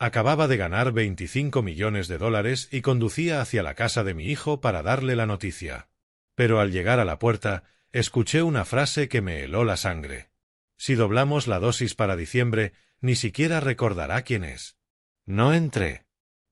Acababa de ganar 25 millones de dólares y conducía hacia la casa de mi hijo para darle la noticia. Pero al llegar a la puerta, escuché una frase que me heló la sangre. Si doblamos la dosis para diciembre, ni siquiera recordará quién es. No entré.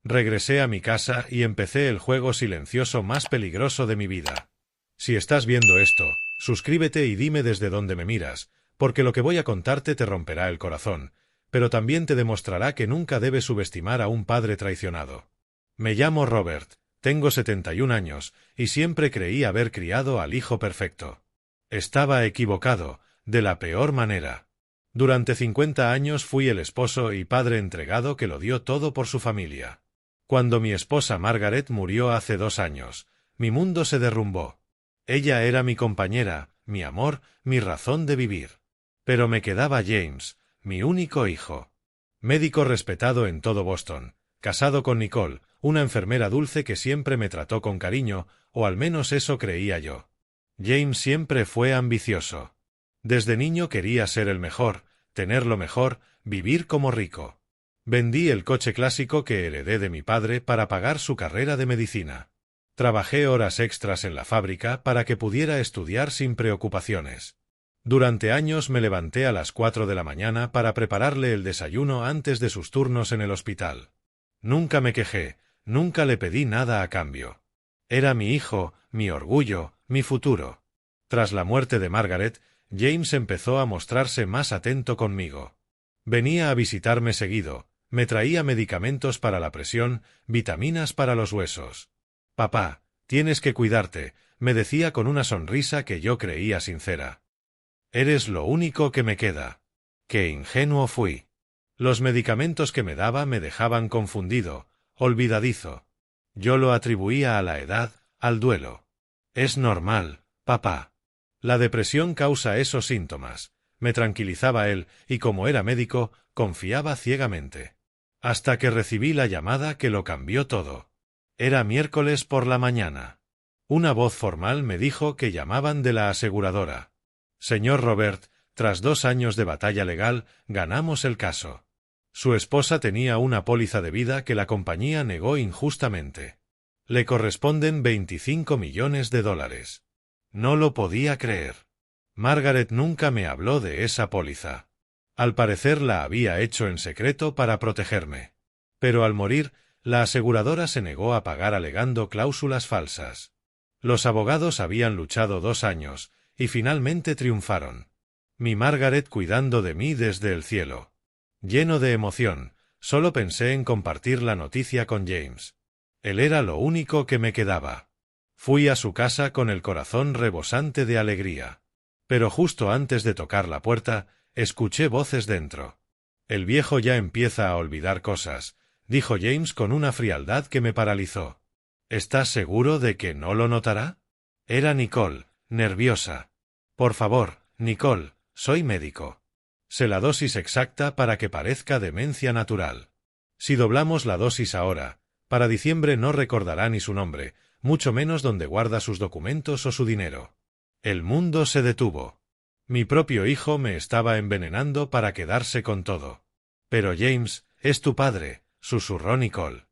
Regresé a mi casa y empecé el juego silencioso más peligroso de mi vida. Si estás viendo esto, suscríbete y dime desde dónde me miras, porque lo que voy a contarte te romperá el corazón, pero también te demostrará que nunca debes subestimar a un padre traicionado. Me llamo Robert, tengo 71 años, y siempre creí haber criado al hijo perfecto. Estaba equivocado, de la peor manera. Durante 50 años fui el esposo y padre entregado que lo dio todo por su familia. Cuando mi esposa Margaret murió hace 2 años, mi mundo se derrumbó. Ella era mi compañera, mi amor, mi razón de vivir. Pero me quedaba James, mi único hijo. Médico respetado en todo Boston, casado con Nicole, una enfermera dulce que siempre me trató con cariño, o al menos eso creía yo. James siempre fue ambicioso. Desde niño quería ser el mejor, tener lo mejor, vivir como rico. Vendí el coche clásico que heredé de mi padre para pagar su carrera de medicina. Trabajé horas extras en la fábrica para que pudiera estudiar sin preocupaciones. Durante años me levanté a las 4 de la mañana para prepararle el desayuno antes de sus turnos en el hospital. Nunca me quejé, nunca le pedí nada a cambio. Era mi hijo, mi orgullo, mi futuro. Tras la muerte de Margaret, James empezó a mostrarse más atento conmigo. Venía a visitarme seguido, me traía medicamentos para la presión, vitaminas para los huesos. «Papá, tienes que cuidarte», me decía con una sonrisa que yo creía sincera. «Eres lo único que me queda». Qué ingenuo fui. Los medicamentos que me daba me dejaban confundido, olvidadizo. Yo lo atribuía a la edad, al duelo. «Es normal, papá. La depresión causa esos síntomas», me tranquilizaba él, y como era médico, confiaba ciegamente. Hasta que recibí la llamada que lo cambió todo. Era miércoles por la mañana. Una voz formal me dijo que llamaban de la aseguradora. «Señor Robert, tras 2 años de batalla legal, ganamos el caso. Su esposa tenía una póliza de vida que la compañía negó injustamente. Le corresponden 25 millones de dólares. No lo podía creer. Margaret nunca me habló de esa póliza. Al parecer la había hecho en secreto para protegerme. Pero al morir, la aseguradora se negó a pagar alegando cláusulas falsas. Los abogados habían luchado 2 años, y finalmente triunfaron. Mi Margaret cuidando de mí desde el cielo. Lleno de emoción, solo pensé en compartir la noticia con James. Él era lo único que me quedaba. Fui a su casa con el corazón rebosante de alegría. Pero justo antes de tocar la puerta, escuché voces dentro. «El viejo ya empieza a olvidar cosas», dijo James con una frialdad que me paralizó. «¿Estás seguro de que no lo notará?» Era Nicole, nerviosa. «Por favor, Nicole, soy médico. Sé la dosis exacta para que parezca demencia natural. Si doblamos la dosis ahora, para diciembre no recordará ni su nombre, mucho menos dónde guarda sus documentos o su dinero». El mundo se detuvo. Mi propio hijo me estaba envenenando para quedarse con todo. «Pero James, es tu padre», susurró Nicole.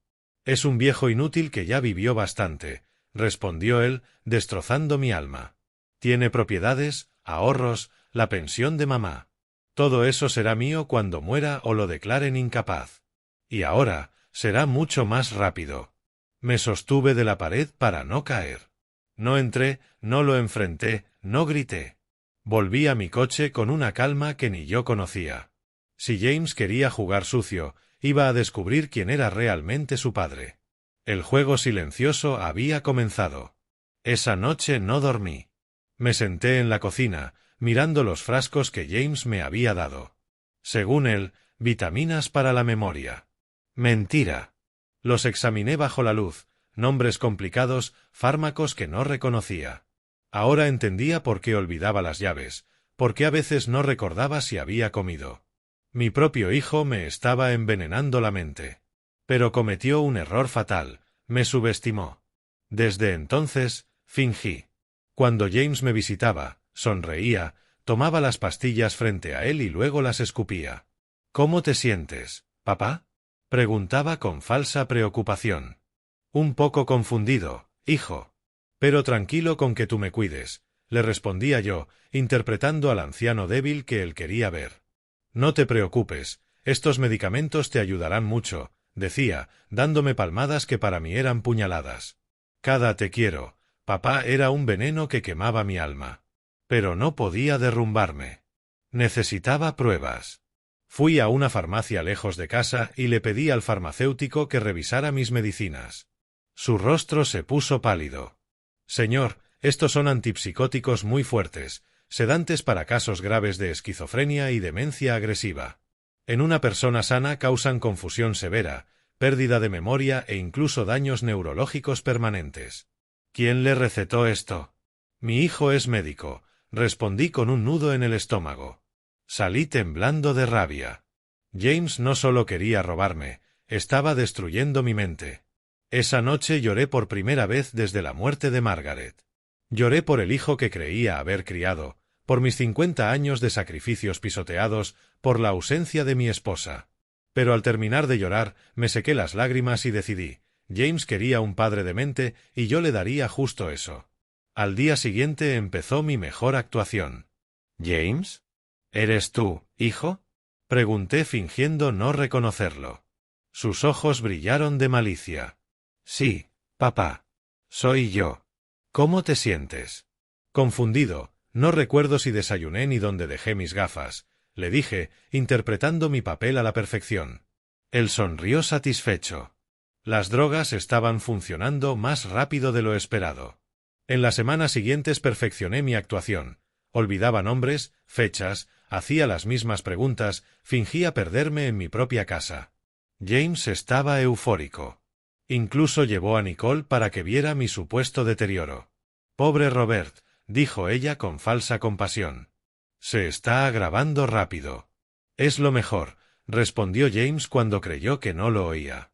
«Es un viejo inútil que ya vivió bastante», respondió él, destrozando mi alma. «Tiene propiedades, ahorros, la pensión de mamá. Todo eso será mío cuando muera o lo declaren incapaz. Y ahora, será mucho más rápido». Me sostuve de la pared para no caer. No entré, no lo enfrenté, no grité. Volví a mi coche con una calma que ni yo conocía. Si James quería jugar sucio, iba a descubrir quién era realmente su padre. El juego silencioso había comenzado. Esa noche no dormí. Me senté en la cocina, mirando los frascos que James me había dado. Según él, vitaminas para la memoria. Mentira. Los examiné bajo la luz, nombres complicados, fármacos que no reconocía. Ahora entendía por qué olvidaba las llaves, por qué a veces no recordaba si había comido. Mi propio hijo me estaba envenenando la mente. Pero cometió un error fatal, me subestimó. Desde entonces, fingí. Cuando James me visitaba, sonreía, tomaba las pastillas frente a él y luego las escupía. «¿Cómo te sientes, papá?», Preguntaba con falsa preocupación. Un poco confundido, hijo. Pero tranquilo con que tú me cuides, le respondía yo, interpretando al anciano débil que él quería ver. No te preocupes, estos medicamentos te ayudarán mucho, decía, dándome palmadas que para mí eran puñaladas. Cada te quiero, papá era un veneno que quemaba mi alma. Pero no podía derrumbarme. Necesitaba pruebas. Fui a una farmacia lejos de casa y le pedí al farmacéutico que revisara mis medicinas. Su rostro se puso pálido. Señor, estos son antipsicóticos muy fuertes, sedantes para casos graves de esquizofrenia y demencia agresiva. En una persona sana causan confusión severa, pérdida de memoria e incluso daños neurológicos permanentes. ¿Quién le recetó esto? Mi hijo es médico, respondí con un nudo en el estómago. Salí temblando de rabia. James no solo quería robarme, estaba destruyendo mi mente. Esa noche lloré por primera vez desde la muerte de Margaret. Lloré por el hijo que creía haber criado, por mis 50 años de sacrificios pisoteados, por la ausencia de mi esposa. Pero al terminar de llorar, me sequé las lágrimas y decidí, James quería un padre demente y yo le daría justo eso. Al día siguiente empezó mi mejor actuación. ¿James? ¿Eres tú, hijo? Pregunté fingiendo no reconocerlo. Sus ojos brillaron de malicia. Sí, papá. Soy yo. ¿Cómo te sientes? Confundido, no recuerdo si desayuné ni dónde dejé mis gafas, le dije, interpretando mi papel a la perfección. Él sonrió satisfecho. Las drogas estaban funcionando más rápido de lo esperado. En las semanas siguientes perfeccioné mi actuación. Olvidaba nombres, fechas, hacía las mismas preguntas, fingía perderme en mi propia casa. James estaba eufórico. Incluso llevó a Nicole para que viera mi supuesto deterioro. Pobre Robert, dijo ella con falsa compasión. Se está agravando rápido. Es lo mejor, respondió James cuando creyó que no lo oía.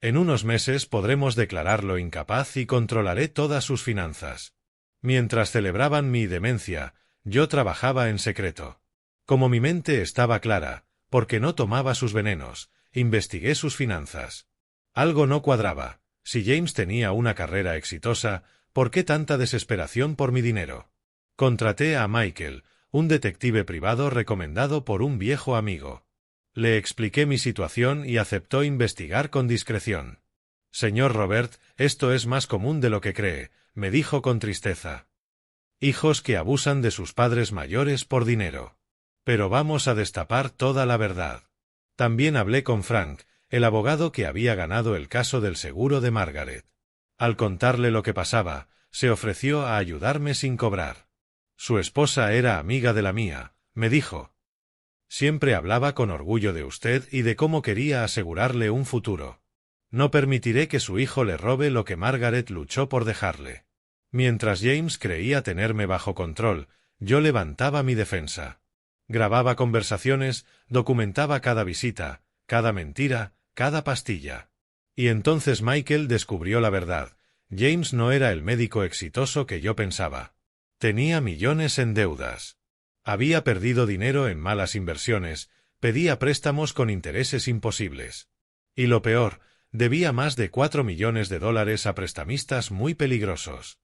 En unos meses podremos declararlo incapaz y controlaré todas sus finanzas. Mientras celebraban mi demencia, yo trabajaba en secreto. Como mi mente estaba clara, porque no tomaba sus venenos, investigué sus finanzas. Algo no cuadraba. Si James tenía una carrera exitosa, ¿por qué tanta desesperación por mi dinero? Contraté a Michael, un detective privado recomendado por un viejo amigo. Le expliqué mi situación y aceptó investigar con discreción. Señor Robert, esto es más común de lo que cree, me dijo con tristeza. Hijos que abusan de sus padres mayores por dinero. Pero vamos a destapar toda la verdad. También hablé con Frank, el abogado que había ganado el caso del seguro de Margaret. Al contarle lo que pasaba, se ofreció a ayudarme sin cobrar. Su esposa era amiga de la mía, me dijo. Siempre hablaba con orgullo de usted y de cómo quería asegurarle un futuro. No permitiré que su hijo le robe lo que Margaret luchó por dejarle. Mientras James creía tenerme bajo control, yo levantaba mi defensa. Grababa conversaciones, documentaba cada visita, cada mentira, cada pastilla. Y entonces Michael descubrió la verdad. James no era el médico exitoso que yo pensaba. Tenía millones en deudas. Había perdido dinero en malas inversiones, pedía préstamos con intereses imposibles. Y lo peor, debía más de $4 millones a prestamistas muy peligrosos.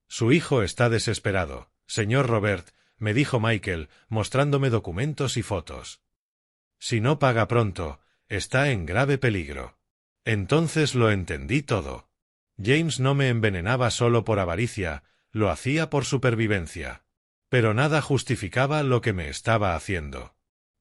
Su hijo está desesperado, señor Robert, me dijo Michael, mostrándome documentos y fotos. Si no paga pronto, está en grave peligro. Entonces lo entendí todo. James no me envenenaba solo por avaricia, lo hacía por supervivencia. Pero nada justificaba lo que me estaba haciendo.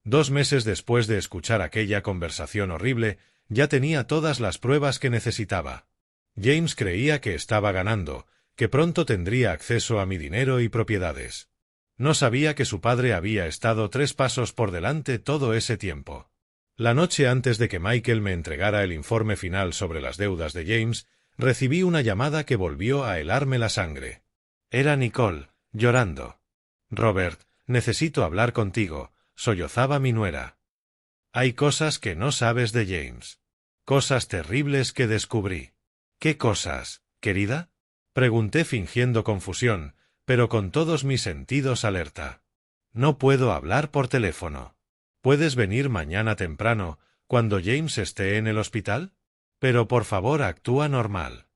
2 meses después de escuchar aquella conversación horrible, ya tenía todas las pruebas que necesitaba. James creía que estaba ganando, que pronto tendría acceso a mi dinero y propiedades. No sabía que su padre había estado 3 pasos por delante todo ese tiempo. La noche antes de que Michael me entregara el informe final sobre las deudas de James, recibí una llamada que volvió a helarme la sangre. Era Nicole, llorando. Robert, necesito hablar contigo, sollozaba mi nuera. Hay cosas que no sabes de James. Cosas terribles que descubrí. ¿Qué cosas, querida? Pregunté fingiendo confusión, pero con todos mis sentidos alerta. No puedo hablar por teléfono. ¿Puedes venir mañana temprano, ¿Cuando James esté en el hospital? Pero por favor actúa normal.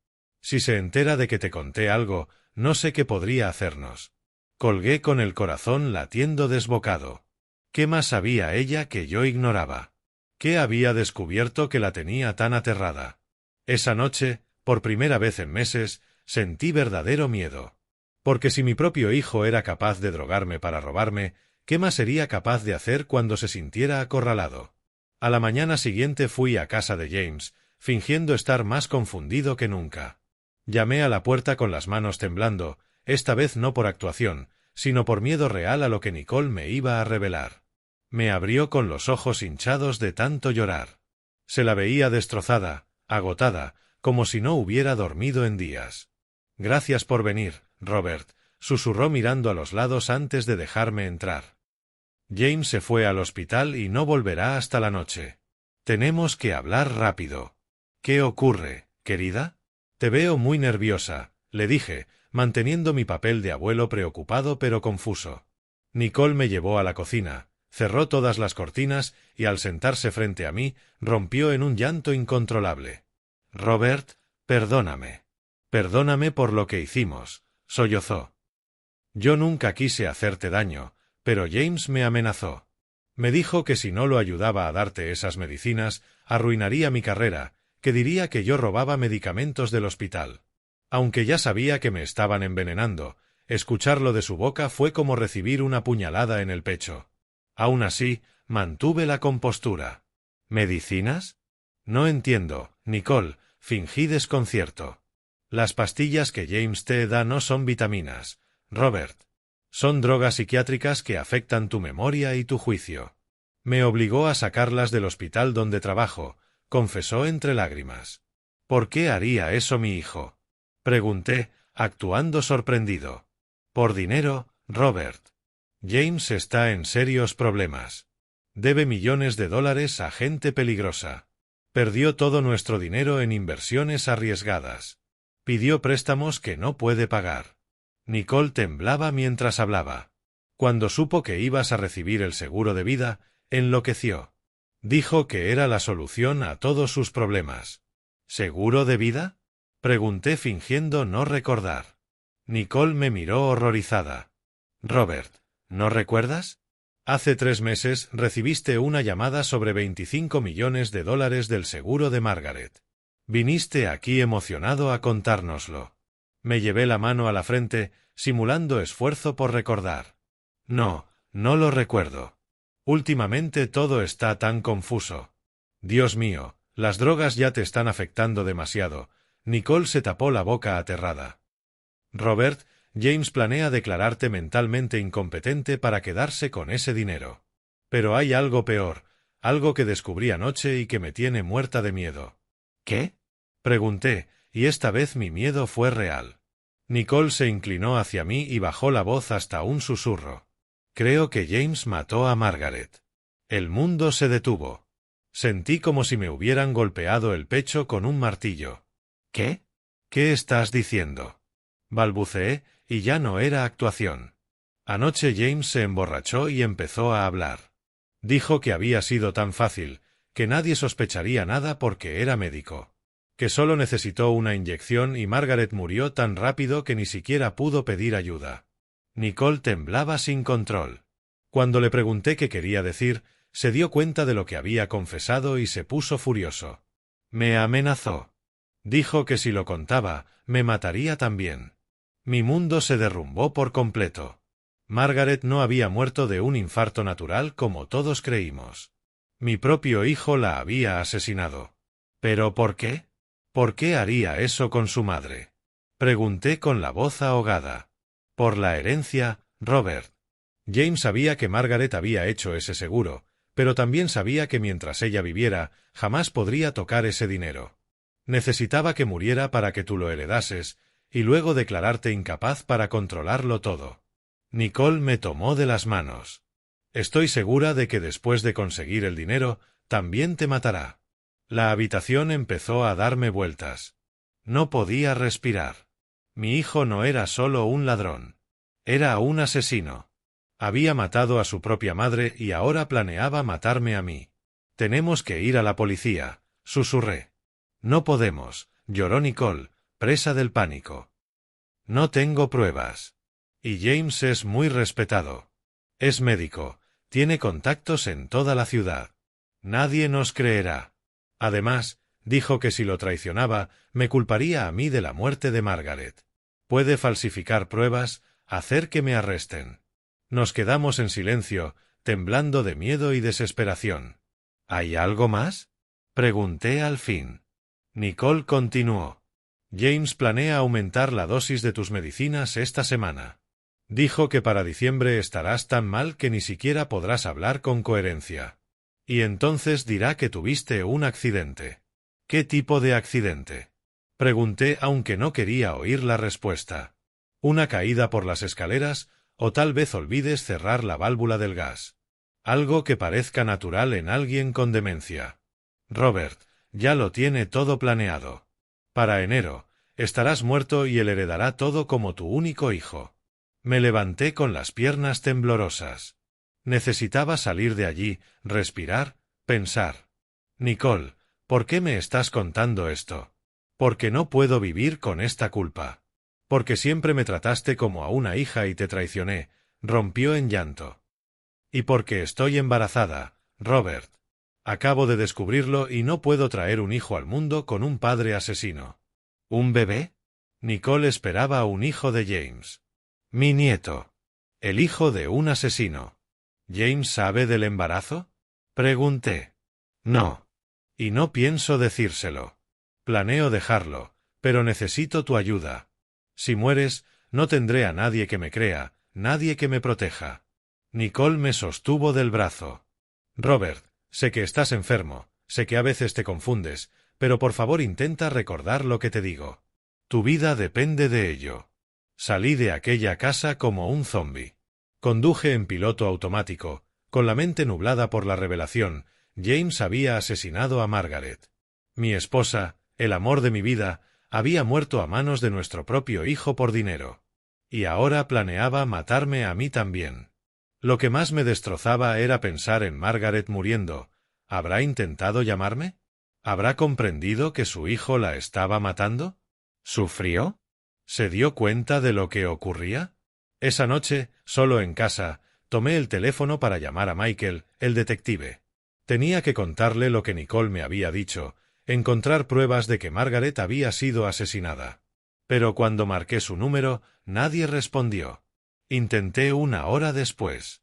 Si se entera de que te conté algo, no sé qué podría hacernos. Colgué con el corazón latiendo desbocado. ¿Qué más sabía ella que yo ignoraba? ¿Qué había descubierto que la tenía tan aterrada? Esa noche, por primera vez en meses, sentí verdadero miedo. Porque si mi propio hijo era capaz de drogarme para robarme, ¿qué más sería capaz de hacer cuando se sintiera acorralado? A la mañana siguiente fui a casa de James, fingiendo estar más confundido que nunca. Llamé a la puerta con las manos temblando, esta vez no por actuación, sino por miedo real a lo que Nicole me iba a revelar. Me abrió con los ojos hinchados de tanto llorar. Se la veía destrozada, agotada, como si no hubiera dormido en días. «Gracias por venir, Robert», susurró mirando a los lados antes de dejarme entrar. «James se fue al hospital y no volverá hasta la noche. Tenemos que hablar rápido». «¿Qué ocurre, querida?» «Te veo muy nerviosa», le dije, manteniendo mi papel de abuelo preocupado pero confuso. Nicole me llevó a la cocina, cerró todas las cortinas y al sentarse frente a mí, rompió en un llanto incontrolable. «Robert, perdóname. Perdóname por lo que hicimos», sollozó. «Yo nunca quise hacerte daño, pero James me amenazó. Me dijo que si no lo ayudaba a darte esas medicinas, arruinaría mi carrera, que diría que yo robaba medicamentos del hospital. Aunque ya sabía que me estaban envenenando, escucharlo de su boca fue como recibir una puñalada en el pecho. Aún así, mantuve la compostura. ¿Medicinas? No entiendo, Nicole, fingí desconcierto. Las pastillas que James te da no son vitaminas, Robert. Son drogas psiquiátricas que afectan tu memoria y tu juicio. Me obligó a sacarlas del hospital donde trabajo, confesó entre lágrimas. ¿Por qué haría eso mi hijo?, pregunté, actuando sorprendido. Por dinero, Robert. James está en serios problemas. Debe millones de dólares a gente peligrosa. Perdió todo nuestro dinero en inversiones arriesgadas. Pidió préstamos que no puede pagar. Nicole temblaba mientras hablaba. Cuando supo que ibas a recibir el seguro de vida, enloqueció. Dijo que era la solución a todos sus problemas. ¿Seguro de vida?, pregunté fingiendo no recordar. Nicole me miró horrorizada. Robert, ¿no recuerdas? Hace 3 meses recibiste una llamada sobre 25 millones de dólares del seguro de Margaret. Viniste aquí emocionado a contárnoslo. Me llevé la mano a la frente, simulando esfuerzo por recordar. No, no lo recuerdo. Últimamente todo está tan confuso. Dios mío, las drogas ya te están afectando demasiado. Nicole se tapó la boca aterrada. Robert, James planea declararte mentalmente incompetente para quedarse con ese dinero. Pero hay algo peor, algo que descubrí anoche y que me tiene muerta de miedo. ¿Qué?, pregunté, y esta vez mi miedo fue real. Nicole se inclinó hacia mí y bajó la voz hasta un susurro. Creo que James mató a Margaret. El mundo se detuvo. Sentí como si me hubieran golpeado el pecho con un martillo. ¿Qué? ¿Qué estás diciendo?, balbuceé, y ya no era actuación. Anoche James se emborrachó y empezó a hablar. Dijo que había sido tan fácil, que nadie sospecharía nada porque era médico. Que solo necesitó una inyección y Margaret murió tan rápido que ni siquiera pudo pedir ayuda. Nicole temblaba sin control. Cuando le pregunté qué quería decir, se dio cuenta de lo que había confesado y se puso furioso. Me amenazó. Dijo que si lo contaba, me mataría también. Mi mundo se derrumbó por completo. Margaret no había muerto de un infarto natural como todos creímos. Mi propio hijo la había asesinado. ¿Pero por qué? ¿Por qué haría eso con su madre?, pregunté con la voz ahogada. Por la herencia, Robert. James sabía que Margaret había hecho ese seguro, pero también sabía que mientras ella viviera, jamás podría tocar ese dinero. Necesitaba que muriera para que tú lo heredases, y luego declararte incapaz para controlarlo todo. Nicole me tomó de las manos. Estoy segura de que después de conseguir el dinero, también te matará. La habitación empezó a darme vueltas. No podía respirar. Mi hijo no era solo un ladrón. Era un asesino. Había matado a su propia madre y ahora planeaba matarme a mí. Tenemos que ir a la policía, susurré. No podemos, lloró Nicole, presa del pánico. No tengo pruebas. Y James es muy respetado. Es médico, tiene contactos en toda la ciudad. Nadie nos creerá. Además, dijo que si lo traicionaba, me culparía a mí de la muerte de Margaret. Puede falsificar pruebas, hacer que me arresten. Nos quedamos en silencio, temblando de miedo y desesperación. ¿Hay algo más? Pregunté al fin. Nicole continuó. James planea aumentar la dosis de tus medicinas esta semana. Dijo que para diciembre estarás tan mal que ni siquiera podrás hablar con coherencia. Y entonces dirá que tuviste un accidente. ¿Qué tipo de accidente? Pregunté aunque no quería oír la respuesta. ¿Una caída por las escaleras o tal vez olvides cerrar la válvula del gas? Algo que parezca natural en alguien con demencia. Robert, ya lo tiene todo planeado. Para enero, estarás muerto y él heredará todo como tu único hijo. Me levanté con las piernas temblorosas. Necesitaba salir de allí, respirar, pensar. Nicole, ¿por qué me estás contando esto? Porque no puedo vivir con esta culpa. Porque siempre me trataste como a una hija y te traicioné, rompió en llanto. Y porque estoy embarazada, Robert. Acabo de descubrirlo y no puedo traer un hijo al mundo con un padre asesino. ¿Un bebé? Nicole esperaba un hijo de James. Mi nieto. El hijo de un asesino. ¿James sabe del embarazo? Pregunté. No. Y no pienso decírselo. Planeo dejarlo, pero necesito tu ayuda. Si mueres, no tendré a nadie que me crea, nadie que me proteja. Nicole me sostuvo del brazo. Robert, sé que estás enfermo, sé que a veces te confundes, pero por favor intenta recordar lo que te digo. Tu vida depende de ello. Salí de aquella casa como un zombi. Conduje en piloto automático, con la mente nublada por la revelación. James había asesinado a Margaret. Mi esposa, el amor de mi vida, había muerto a manos de nuestro propio hijo por dinero. Y ahora planeaba matarme a mí también. Lo que más me destrozaba era pensar en Margaret muriendo. ¿Habrá intentado llamarme? ¿Habrá comprendido que su hijo la estaba matando? ¿Sufrió? ¿Se dio cuenta de lo que ocurría? Esa noche, solo en casa, tomé el teléfono para llamar a Michael, el detective. Tenía que contarle lo que Nicole me había dicho, encontrar pruebas de que Margaret había sido asesinada. Pero cuando marqué su número, nadie respondió. Intenté 1 hora después.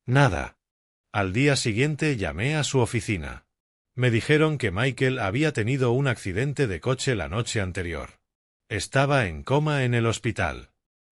Nada. Al día siguiente llamé a su oficina. Me dijeron que Michael había tenido un accidente de coche la noche anterior. Estaba en coma en el hospital.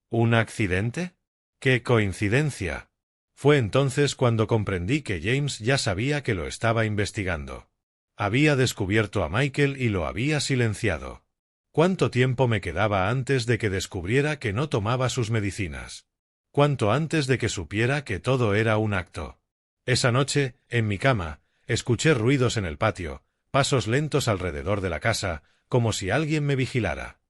¿Un accidente? ¡Qué coincidencia! Fue entonces cuando comprendí que James ya sabía que lo estaba investigando. Había descubierto a Michael y lo había silenciado. ¿Cuánto tiempo me quedaba antes de que descubriera que no tomaba sus medicinas? ¿Cuánto antes de que supiera que todo era un acto? Esa noche, en mi cama, escuché ruidos en el patio, pasos lentos alrededor de la casa, como si alguien me vigilara.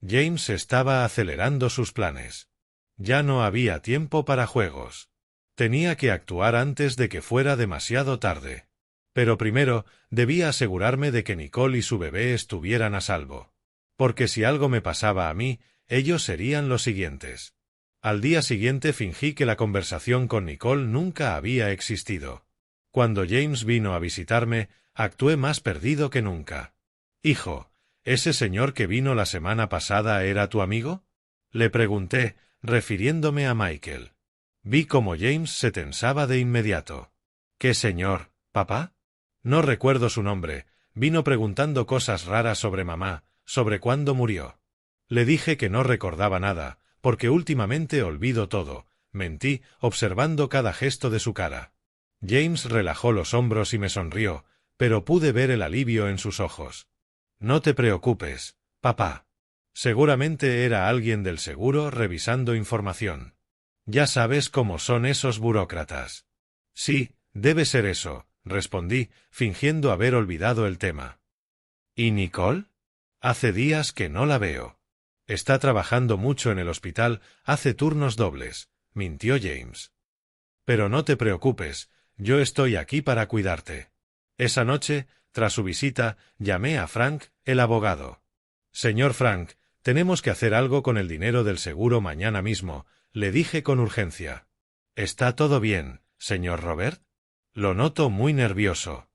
James estaba acelerando sus planes. Ya no había tiempo para juegos. Tenía que actuar antes de que fuera demasiado tarde. Pero primero, debía asegurarme de que Nicole y su bebé estuvieran a salvo. Porque si algo me pasaba a mí, ellos serían los siguientes. Al día siguiente fingí que la conversación con Nicole nunca había existido. Cuando James vino a visitarme, actué más perdido que nunca. «Hijo, ¿ese señor que vino la semana pasada era tu amigo?», le pregunté, refiriéndome a Michael. Vi cómo James se tensaba de inmediato. «¿Qué señor, papá?». No recuerdo su nombre. Vino preguntando cosas raras sobre mamá, sobre cuándo murió. Le dije que no recordaba nada, porque últimamente olvido todo. Mentí, observando cada gesto de su cara. James relajó los hombros y me sonrió, pero pude ver el alivio en sus ojos. «No te preocupes, papá. Seguramente era alguien del seguro revisando información. Ya sabes cómo son esos burócratas». «Sí, debe ser eso», respondí, fingiendo haber olvidado el tema. «¿Y Nicole? Hace días que no la veo». «Está trabajando mucho en el hospital, hace turnos dobles», mintió James. «Pero no te preocupes, yo estoy aquí para cuidarte». Esa noche, tras su visita, llamé a Frank, el abogado. Señor Frank, tenemos que hacer algo con el dinero del seguro mañana mismo, le dije con urgencia. ¿Está todo bien, señor Robert? Lo noto muy nervioso.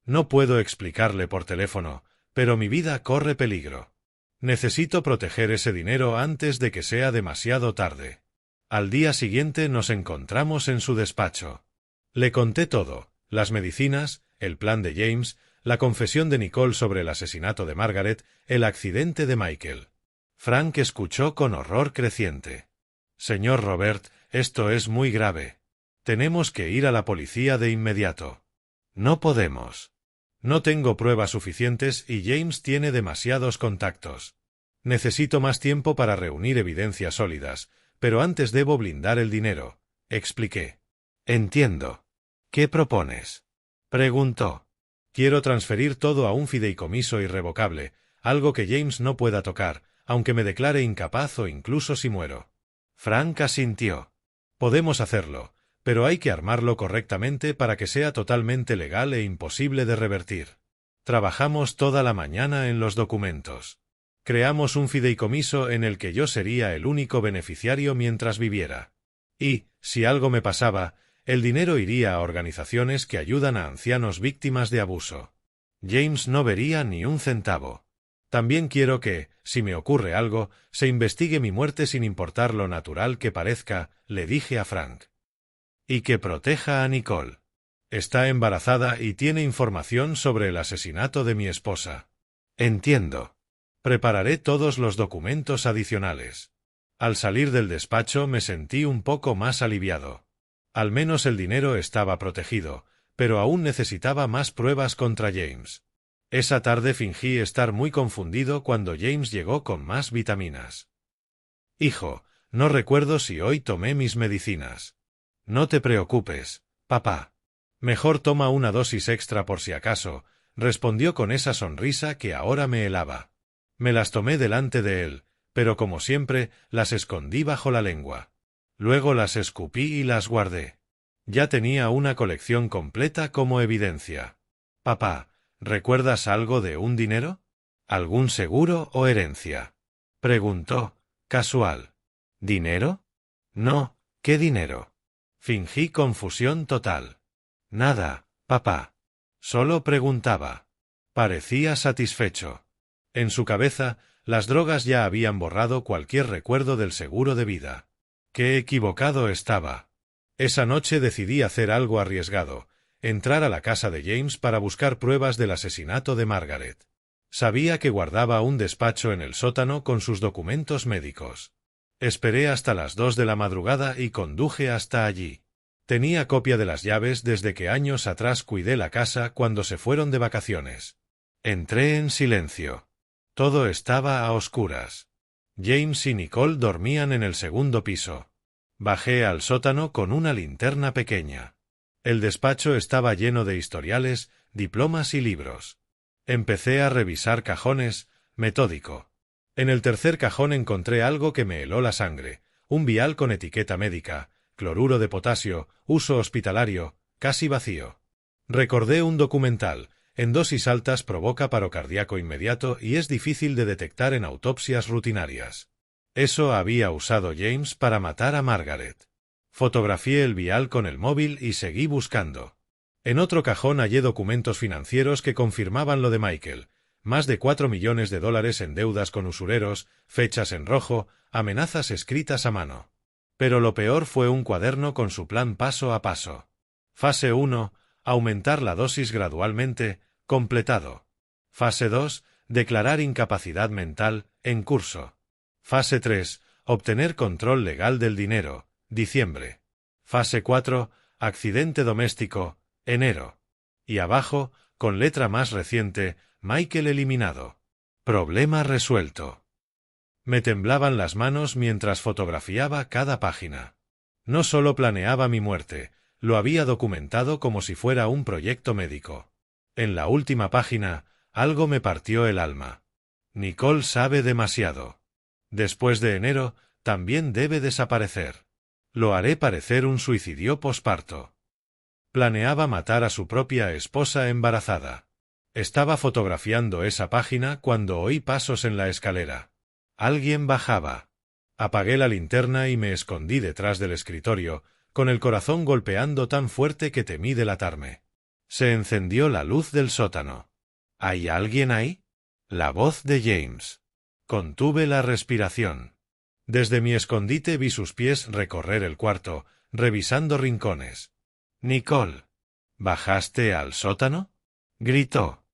No puedo explicarle por teléfono, pero mi vida corre peligro. Necesito proteger ese dinero antes de que sea demasiado tarde. Al día siguiente nos encontramos en su despacho. Le conté todo, las medicinas, el plan de James, la confesión de Nicole sobre el asesinato de Margaret, el accidente de Michael. Frank escuchó con horror creciente. Señor Robert, esto es muy grave. Tenemos que ir a la policía de inmediato. No podemos. No tengo pruebas suficientes y James tiene demasiados contactos. Necesito más tiempo para reunir evidencias sólidas, pero antes debo blindar el dinero, expliqué. Entiendo. ¿Qué propones? Preguntó. Quiero transferir todo a un fideicomiso irrevocable, algo que James no pueda tocar, aunque me declare incapaz o incluso si muero. Frank asintió. Podemos hacerlo, pero hay que armarlo correctamente para que sea totalmente legal e imposible de revertir. Trabajamos toda la mañana en los documentos. Creamos un fideicomiso en el que yo sería el único beneficiario mientras viviera. Y, si algo me pasaba, el dinero iría a organizaciones que ayudan a ancianos víctimas de abuso. James no vería ni un centavo. También quiero que, si me ocurre algo, se investigue mi muerte sin importar lo natural que parezca, le dije a Frank. Y que proteja a Nicole. Está embarazada y tiene información sobre el asesinato de mi esposa. Entiendo. Prepararé todos los documentos adicionales. Al salir del despacho me sentí un poco más aliviado. Al menos el dinero estaba protegido, pero aún necesitaba más pruebas contra James. Esa tarde fingí estar muy confundido cuando James llegó con más vitaminas. Hijo, no recuerdo si hoy tomé mis medicinas. No te preocupes, papá. Mejor toma una dosis extra por si acaso, respondió con esa sonrisa que ahora me helaba. Me las tomé delante de él, pero como siempre, las escondí bajo la lengua. Luego las escupí y las guardé. Ya tenía una colección completa como evidencia. Papá, ¿recuerdas algo de un dinero? ¿Algún seguro o herencia? Preguntó, casual. ¿Dinero? No, ¿qué dinero? Fingí confusión total. Nada, papá. Solo preguntaba. Parecía satisfecho. En su cabeza, las drogas ya habían borrado cualquier recuerdo del seguro de vida. ¡Qué equivocado estaba! Esa noche decidí hacer algo arriesgado, entrar a la casa de James para buscar pruebas del asesinato de Margaret. Sabía que guardaba un despacho en el sótano con sus documentos médicos. Esperé hasta las 2 de la madrugada y conduje hasta allí. Tenía copia de las llaves desde que años atrás cuidé la casa cuando se fueron de vacaciones. Entré en silencio. Todo estaba a oscuras. James y Nicole dormían en el segundo piso. Bajé al sótano con una linterna pequeña. El despacho estaba lleno de historiales, diplomas y libros. Empecé a revisar cajones, metódico. En el tercer cajón encontré algo que me heló la sangre, un vial con etiqueta médica, cloruro de potasio, uso hospitalario, casi vacío. Recordé un documental. En dosis altas provoca paro cardíaco inmediato y es difícil de detectar en autopsias rutinarias. Eso había usado James para matar a Margaret. Fotografié el vial con el móvil y seguí buscando. En otro cajón hallé documentos financieros que confirmaban lo de Michael, más de $4 millones en deudas con usureros, fechas en rojo, amenazas escritas a mano. Pero lo peor fue un cuaderno con su plan paso a paso. Fase 1, aumentar la dosis gradualmente, completado. Fase 2, declarar incapacidad mental, en curso. Fase 3, obtener control legal del dinero, diciembre. Fase 4, accidente doméstico, enero. Y abajo, con letra más reciente, Michael eliminado. Problema resuelto. Me temblaban las manos mientras fotografiaba cada página. No solo planeaba mi muerte, lo había documentado como si fuera un proyecto médico. En la última página, algo me partió el alma. Nicole sabe demasiado. Después de enero, también debe desaparecer. Lo haré parecer un suicidio posparto. Planeaba matar a su propia esposa embarazada. Estaba fotografiando esa página cuando oí pasos en la escalera. Alguien bajaba. Apagué la linterna y me escondí detrás del escritorio, con el corazón golpeando tan fuerte que temí delatarme. Se encendió la luz del sótano. ¿Hay alguien ahí? La voz de James. Contuve la respiración. Desde mi escondite vi sus pies recorrer el cuarto, revisando rincones. «Nicole, ¿bajaste al sótano?», gritó.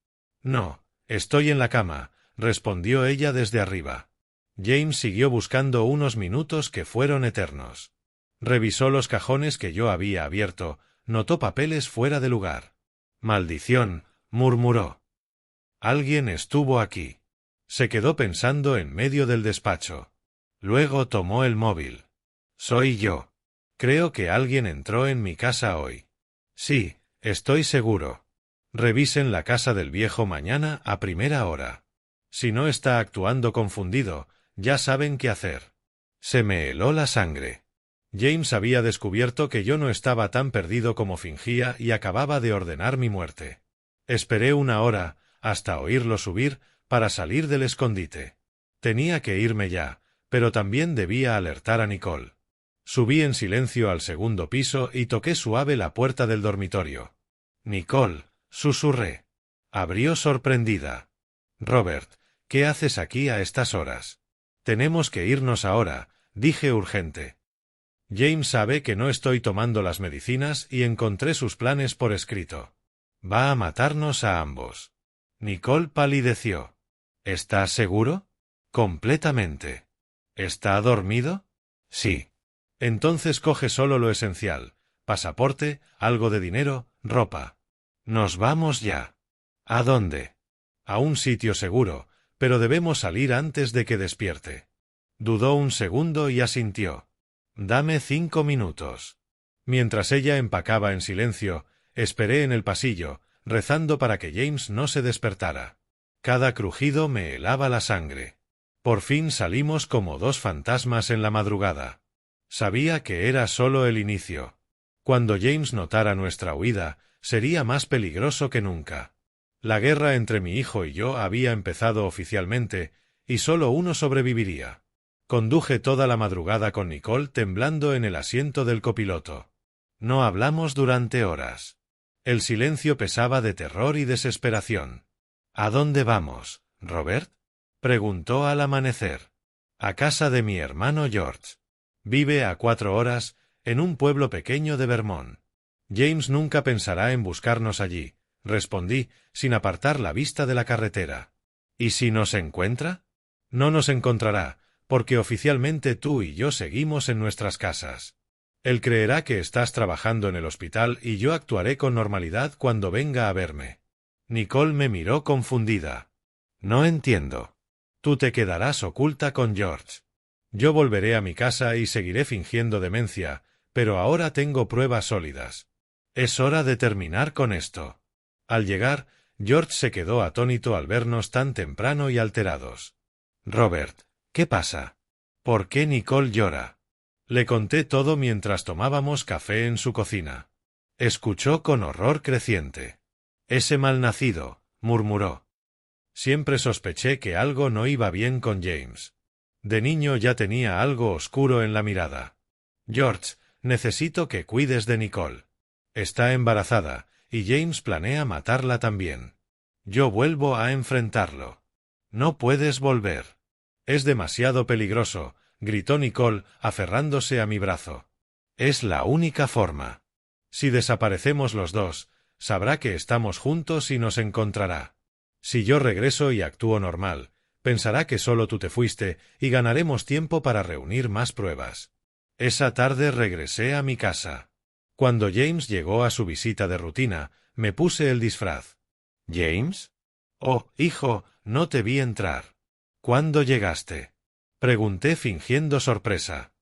«No, estoy en la cama», respondió ella desde arriba. James siguió buscando unos minutos que fueron eternos. Revisó los cajones que yo había abierto, notó papeles fuera de lugar. «Maldición», murmuró. «Alguien estuvo aquí». Se quedó pensando en medio del despacho. Luego tomó el móvil. «Soy yo. Creo que alguien entró en mi casa hoy». «Sí, estoy seguro. Revisen la casa del viejo mañana a primera hora. Si no está actuando confundido, ya saben qué hacer». Se me heló la sangre. James había descubierto que yo no estaba tan perdido como fingía y acababa de ordenar mi muerte. Esperé 1 hora, hasta oírlo subir, para salir del escondite. Tenía que irme ya, pero también debía alertar a Nicole. Subí en silencio al 2.º piso y toqué suave la puerta del dormitorio. «Nicole», susurré. Abrió sorprendida. «Robert, ¿qué haces aquí a estas horas?» «Tenemos que irnos ahora», dije urgente. James sabe que no estoy tomando las medicinas y encontré sus planes por escrito. Va a matarnos a ambos. Nicole palideció. ¿Estás seguro? Completamente. ¿Está dormido? Sí. Entonces coge solo lo esencial: pasaporte, algo de dinero, ropa. Nos vamos ya. ¿A dónde? A un sitio seguro, pero debemos salir antes de que despierte. Dudó un segundo y asintió. Dame 5 minutos. Mientras ella empacaba en silencio, esperé en el pasillo, rezando para que James no se despertara. Cada crujido me helaba la sangre. Por fin salimos como 2 fantasmas en la madrugada. Sabía que era solo el inicio. Cuando James notara nuestra huida, sería más peligroso que nunca. La guerra entre mi hijo y yo había empezado oficialmente, y solo uno sobreviviría. Conduje toda la madrugada con Nicole temblando en el asiento del copiloto. No hablamos durante horas. El silencio pesaba de terror y desesperación. «¿A dónde vamos, Robert?», preguntó al amanecer. «A casa de mi hermano George. Vive a 4 horas, en un pueblo pequeño de Vermont. James nunca pensará en buscarnos allí», respondí, sin apartar la vista de la carretera. «¿Y si nos encuentra?» «No nos encontrará, porque oficialmente tú y yo seguimos en nuestras casas. Él creerá que estás trabajando en el hospital y yo actuaré con normalidad cuando venga a verme». Nicole me miró confundida. «No entiendo. Tú te quedarás oculta con George. Yo volveré a mi casa y seguiré fingiendo demencia, pero ahora tengo pruebas sólidas. Es hora de terminar con esto». Al llegar, George se quedó atónito al vernos tan temprano y alterados. «Robert, ¿qué pasa? ¿Por qué Nicole llora?». Le conté todo mientras tomábamos café en su cocina. Escuchó con horror creciente. «Ese malnacido», murmuró. Siempre sospeché que algo no iba bien con James. De niño ya tenía algo oscuro en la mirada. «George, necesito que cuides de Nicole. Está embarazada, y James planea matarla también. Yo vuelvo a enfrentarlo». «No puedes volver. Es demasiado peligroso», gritó Nicole, aferrándose a mi brazo. «Es la única forma. Si desaparecemos los dos, sabrá que estamos juntos y nos encontrará. Si yo regreso y actúo normal, pensará que solo tú te fuiste y ganaremos tiempo para reunir más pruebas». Esa tarde regresé a mi casa. Cuando James llegó a su visita de rutina, me puse el disfraz. «¿James? Oh, hijo, no te vi entrar. ¿Cuándo llegaste?», pregunté fingiendo sorpresa.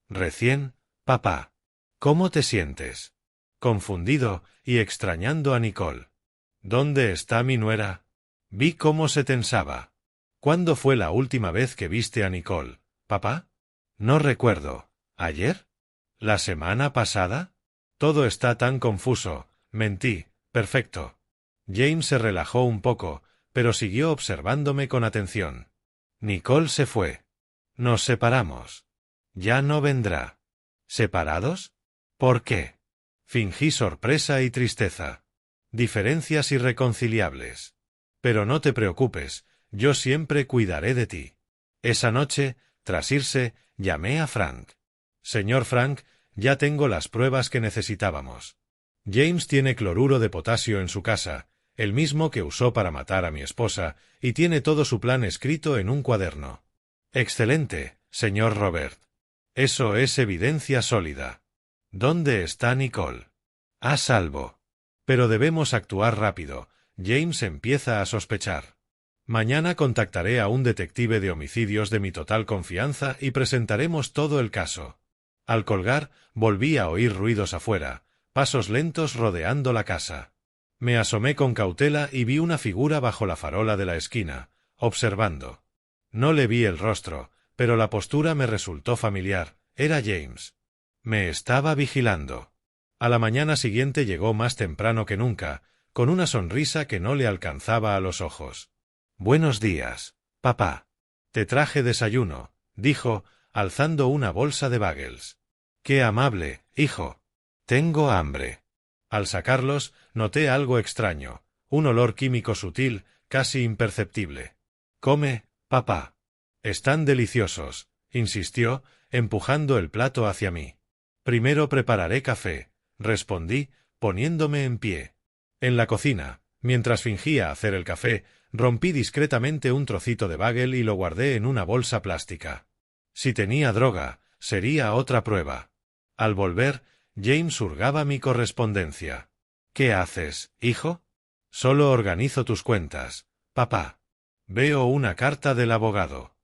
«Recién, papá». «¿Cómo te sientes?». Confundido y extrañando a Nicole. «¿Dónde está mi nuera?». Vi cómo se tensaba. «¿Cuándo fue la última vez que viste a Nicole, papá?». «No recuerdo. ¿Ayer? ¿La semana pasada?». «Todo está tan confuso», Mentí. Perfecto. James se relajó un poco, pero siguió observándome con atención. Nicole se fue. Nos separamos. Ya no vendrá. ¿Separados? ¿Por qué? Fingí sorpresa y tristeza. Diferencias irreconciliables. Pero no te preocupes, yo siempre cuidaré de ti. Esa noche, tras irse, llamé a Frank. Señor Frank, ya tengo las pruebas que necesitábamos. James tiene cloruro de potasio en su casa, el mismo que usó para matar a mi esposa, y tiene todo su plan escrito en un cuaderno. Excelente, señor Robert. Eso es evidencia sólida. ¿Dónde está Nicole? A salvo. Pero debemos actuar rápido. James empieza a sospechar. Mañana contactaré a un detective de homicidios de mi total confianza y presentaremos todo el caso. Al colgar, volví a oír ruidos afuera, pasos lentos rodeando la casa. Me asomé con cautela y vi una figura bajo la farola de la esquina, observando. No le vi el rostro, pero la postura me resultó familiar. Era James. Me estaba vigilando. A la mañana siguiente llegó más temprano que nunca, con una sonrisa que no le alcanzaba a los ojos. «Buenos días, papá. Te traje desayuno», dijo, alzando una bolsa de bagels. «Qué amable, hijo. Tengo hambre». Al sacarlos, noté algo extraño, un olor químico sutil, casi imperceptible. «Come, papá. Están deliciosos», insistió, empujando el plato hacia mí. «Primero prepararé café», respondí, poniéndome en pie. En la cocina, mientras fingía hacer el café, rompí discretamente un trocito de bagel y lo guardé en una bolsa plástica. Si tenía droga, sería otra prueba. Al volver, James hurgaba mi correspondencia. «¿Qué haces, hijo?» «Solo organizo tus cuentas, papá». «Veo una carta del abogado».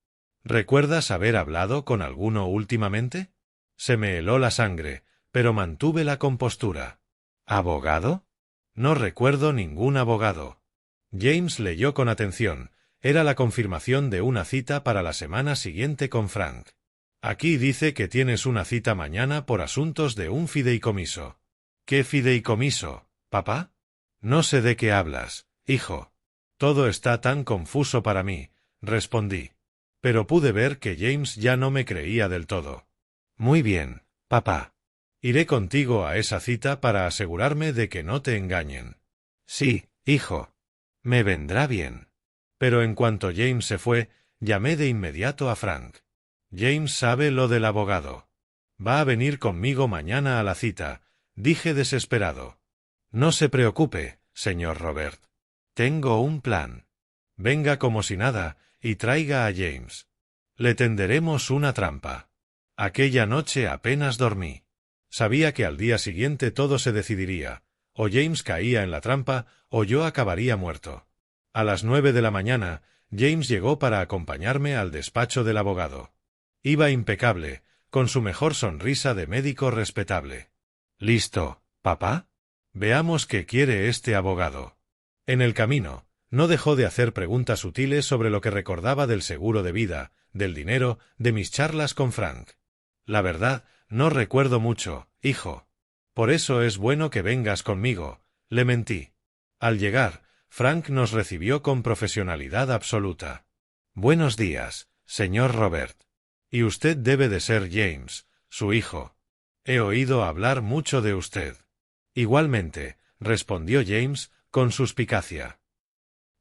«¿Recuerdas haber hablado con alguno últimamente?» Se me heló la sangre, pero mantuve la compostura. ¿Abogado? No recuerdo ningún abogado. James leyó con atención. Era la confirmación de una cita para la semana siguiente con Frank. Aquí dice que tienes una cita mañana por asuntos de un fideicomiso. ¿Qué fideicomiso, papá? No sé de qué hablas, hijo. Todo está tan confuso para mí, respondí. Pero pude ver que James ya no me creía del todo. Muy bien, papá. Iré contigo a esa cita para asegurarme de que no te engañen. Sí, hijo. Me vendrá bien. Pero en cuanto James se fue, llamé de inmediato a Frank. James sabe lo del abogado. Va a venir conmigo mañana a la cita, dije desesperado. No se preocupe, señor Robert. Tengo un plan. Venga como si nada, y traiga a James. Le tenderemos una trampa. Aquella noche apenas dormí. Sabía que al día siguiente todo se decidiría. O James caía en la trampa, o yo acabaría muerto. A las 9 de la mañana, James llegó para acompañarme al despacho del abogado. Iba impecable, con su mejor sonrisa de médico respetable. ¿Listo, papá? Veamos qué quiere este abogado. En el camino, no dejó de hacer preguntas sutiles sobre lo que recordaba del seguro de vida, del dinero, de mis charlas con Frank. La verdad, no recuerdo mucho, hijo. Por eso es bueno que vengas conmigo, le mentí. Al llegar, Frank nos recibió con profesionalidad absoluta. Buenos días, señor Robert. Y usted debe de ser James, su hijo. He oído hablar mucho de usted. Igualmente, respondió James, con suspicacia.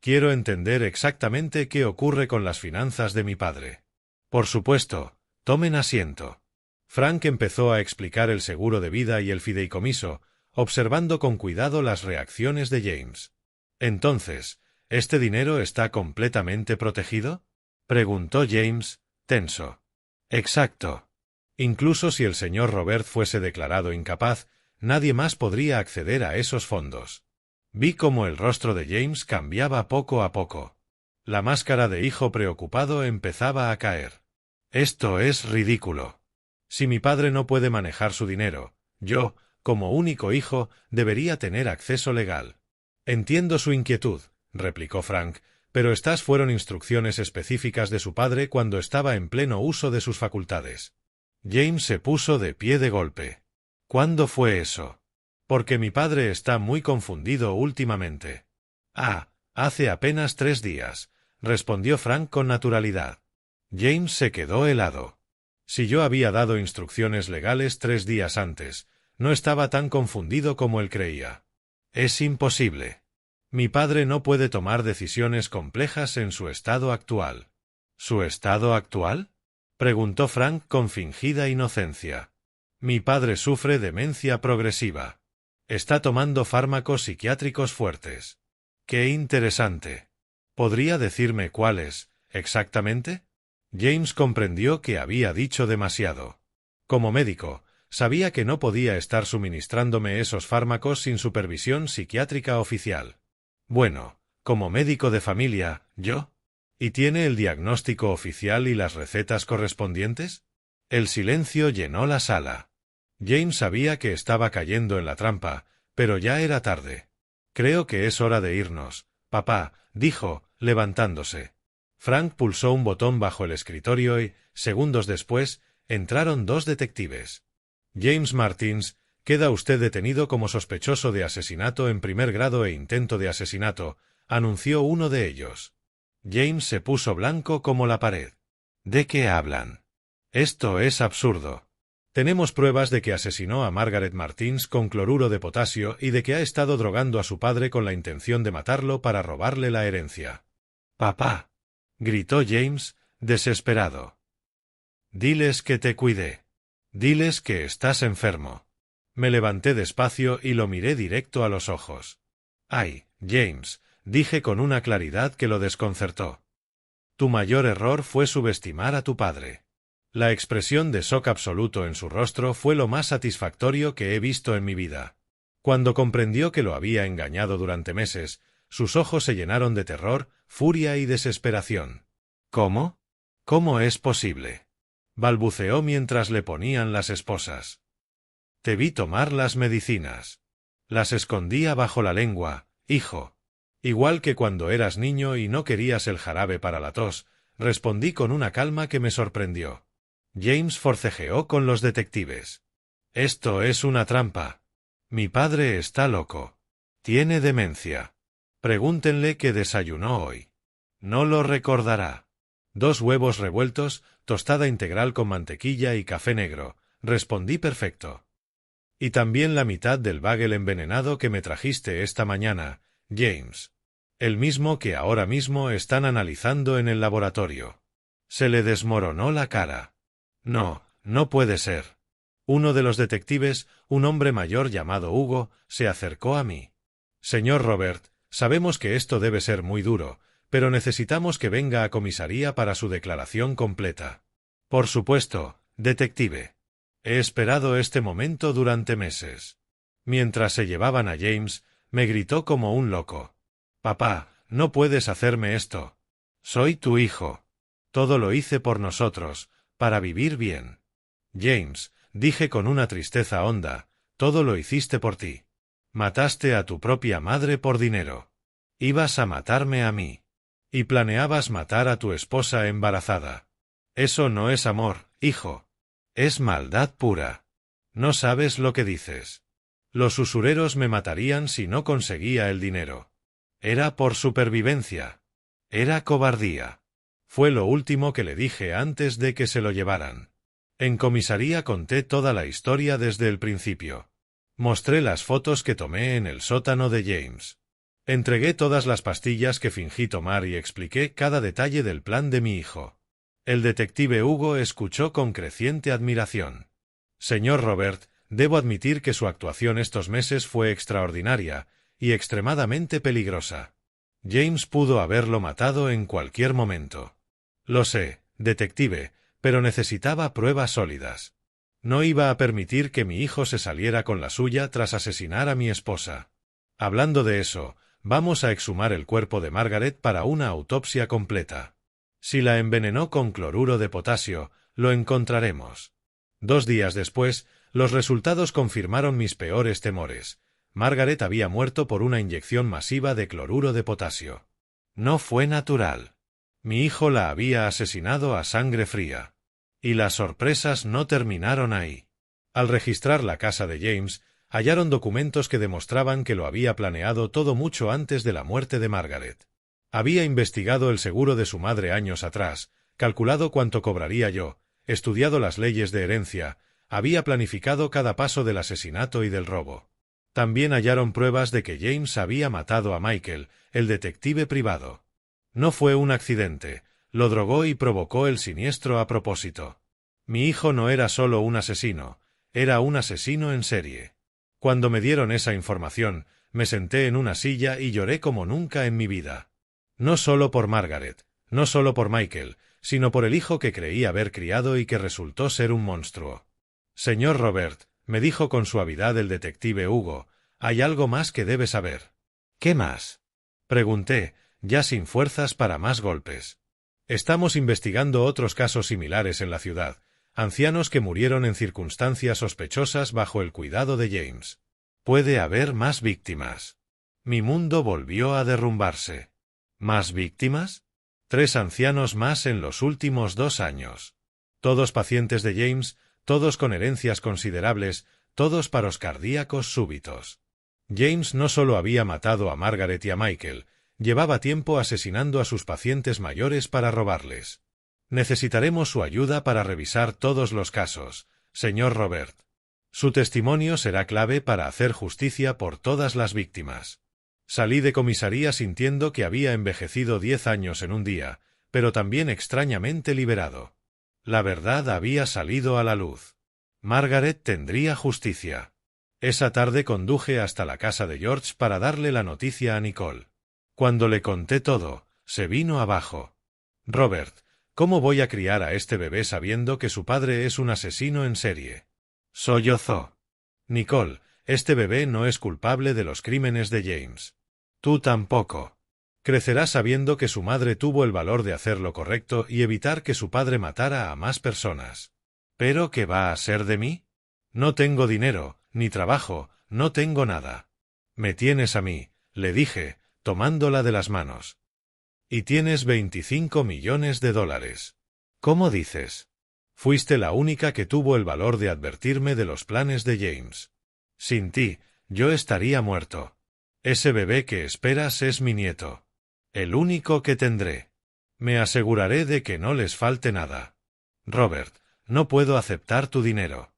Quiero entender exactamente qué ocurre con las finanzas de mi padre. Por supuesto, tomen asiento. Frank empezó a explicar el seguro de vida y el fideicomiso, observando con cuidado las reacciones de James. Entonces, ¿este dinero está completamente protegido?, preguntó James, tenso. Exacto. Incluso si el señor Robert fuese declarado incapaz, nadie más podría acceder a esos fondos. Vi cómo el rostro de James cambiaba poco a poco. La máscara de hijo preocupado empezaba a caer. Esto es ridículo. Si mi padre no puede manejar su dinero, yo, como único hijo, debería tener acceso legal. Entiendo su inquietud, replicó Frank, pero estas fueron instrucciones específicas de su padre cuando estaba en pleno uso de sus facultades. James se puso de pie de golpe. ¿Cuándo fue eso? Porque mi padre está muy confundido últimamente. Hace apenas 3 días, respondió Frank con naturalidad. James se quedó helado. Si yo había dado instrucciones legales 3 días antes, no estaba tan confundido como él creía. Es imposible. Mi padre no puede tomar decisiones complejas en su estado actual. ¿Su estado actual?, preguntó Frank con fingida inocencia. Mi padre sufre demencia progresiva. Está tomando fármacos psiquiátricos fuertes. ¡Qué interesante! ¿Podría decirme cuáles, exactamente? James comprendió que había dicho demasiado. Como médico, sabía que no podía estar suministrándome esos fármacos sin supervisión psiquiátrica oficial. Bueno, como médico de familia, ¿yo? ¿Y tiene el diagnóstico oficial y las recetas correspondientes? El silencio llenó la sala. James sabía que estaba cayendo en la trampa, pero ya era tarde. Creo que es hora de irnos, papá, dijo, levantándose. Frank pulsó un botón bajo el escritorio y, segundos después, entraron 2 detectives. James Martins, queda usted detenido como sospechoso de asesinato en primer grado e intento de asesinato, anunció uno de ellos. James se puso blanco como la pared. ¿De qué hablan? Esto es absurdo. Tenemos pruebas de que asesinó a Margaret Martins con cloruro de potasio y de que ha estado drogando a su padre con la intención de matarlo para robarle la herencia. «Papá», gritó James, desesperado. «Diles que te cuidé. Diles que estás enfermo». Me levanté despacio y lo miré directo a los ojos. «Ay, James», dije con una claridad que lo desconcertó. «Tu mayor error fue subestimar a tu padre». La expresión de shock absoluto en su rostro fue lo más satisfactorio que he visto en mi vida. Cuando comprendió que lo había engañado durante meses, sus ojos se llenaron de terror, furia y desesperación. «¿Cómo? ¿Cómo es posible?», balbuceó mientras le ponían las esposas. «Te vi tomar las medicinas. Las escondía bajo la lengua, hijo. Igual que cuando eras niño y no querías el jarabe para la tos», respondí con una calma que me sorprendió. James forcejeó con los detectives. «Esto es una trampa. Mi padre está loco. Tiene demencia. Pregúntenle qué desayunó hoy. No lo recordará». 2 huevos revueltos, tostada integral con mantequilla y café negro, respondí perfecto. «Y también la mitad del bagel envenenado que me trajiste esta mañana, James. El mismo que ahora mismo están analizando en el laboratorio». Se le desmoronó la cara. «No, no puede ser». Uno de los detectives, un hombre mayor llamado Hugo, se acercó a mí. «Señor Robert, sabemos que esto debe ser muy duro, pero necesitamos que venga a comisaría para su declaración completa». «Por supuesto, detective. He esperado este momento durante meses». Mientras se llevaban a James, me gritó como un loco. «Papá, no puedes hacerme esto. Soy tu hijo. Todo lo hice por nosotros, para vivir bien». «James», dije con una tristeza honda, «todo lo hiciste por ti. Mataste a tu propia madre por dinero. Ibas a matarme a mí. Y planeabas matar a tu esposa embarazada. Eso no es amor, hijo. Es maldad pura. No sabes lo que dices. Los usureros me matarían si no conseguía el dinero. Era por supervivencia. Era cobardía». Fue lo último que le dije antes de que se lo llevaran. En comisaría conté toda la historia desde el principio. Mostré las fotos que tomé en el sótano de James. Entregué todas las pastillas que fingí tomar y expliqué cada detalle del plan de mi hijo. El detective Hugo escuchó con creciente admiración. «Señor Robert, debo admitir que su actuación estos meses fue extraordinaria y extremadamente peligrosa. James pudo haberlo matado en cualquier momento». «Lo sé, detective, pero necesitaba pruebas sólidas. No iba a permitir que mi hijo se saliera con la suya tras asesinar a mi esposa. Hablando de eso, vamos a exhumar el cuerpo de Margaret para una autopsia completa. Si la envenenó con cloruro de potasio, lo encontraremos». 2 días después, los resultados confirmaron mis peores temores. Margaret había muerto por una inyección masiva de cloruro de potasio. No fue natural. Mi hijo la había asesinado a sangre fría. Y las sorpresas no terminaron ahí. Al registrar la casa de James, Hallaron documentos que demostraban que lo había planeado todo mucho antes de la muerte de Margaret. Había investigado el seguro de su madre años atrás, calculado cuánto cobraría yo, estudiado las leyes de herencia, había planificado cada paso del asesinato y del robo. También hallaron pruebas de que James había matado a Michael, el detective privado. No fue un accidente, lo drogó y provocó el siniestro a propósito. Mi hijo no era solo un asesino, era un asesino en serie. Cuando me dieron esa información, me senté en una silla y lloré como nunca en mi vida. No solo por Margaret, no solo por Michael, sino por el hijo que creí haber criado y que resultó ser un monstruo. Señor Robert, me dijo con suavidad el detective Hugo, hay algo más que debe saber. ¿Qué más? Pregunté, ya sin fuerzas para más golpes. Estamos investigando otros casos similares en la ciudad, ancianos que murieron en circunstancias sospechosas bajo el cuidado de James. Puede haber más víctimas. Mi mundo volvió a derrumbarse. ¿Más víctimas? 3 ancianos más en los últimos 2 años. Todos pacientes de James, todos con herencias considerables, todos paros cardíacos súbitos. James no solo había matado a Margaret y a Michael, llevaba tiempo asesinando a sus pacientes mayores para robarles. Necesitaremos su ayuda para revisar todos los casos, señor Robert. Su testimonio será clave para hacer justicia por todas las víctimas. Salí de comisaría sintiendo que había envejecido 10 años en un día, pero también extrañamente liberado. La verdad había salido a la luz. Margaret tendría justicia. Esa tarde conduje hasta la casa de George para darle la noticia a Nicole. Cuando le conté todo, se vino abajo. Robert, ¿cómo voy a criar a este bebé sabiendo que su padre es un asesino en serie? Sollozó. Nicole, este bebé no es culpable de los crímenes de James. Tú tampoco. Crecerá sabiendo que su madre tuvo el valor de hacer lo correcto y evitar que su padre matara a más personas. ¿Pero qué va a ser de mí? No tengo dinero, ni trabajo, no tengo nada. Me tienes a mí, le dije, tomándola de las manos. Y tienes 25 millones de dólares. ¿Cómo dices? Fuiste la única que tuvo el valor de advertirme de los planes de James. Sin ti, yo estaría muerto. Ese bebé que esperas es mi nieto. El único que tendré. Me aseguraré de que no les falte nada. Robert, no puedo aceptar tu dinero.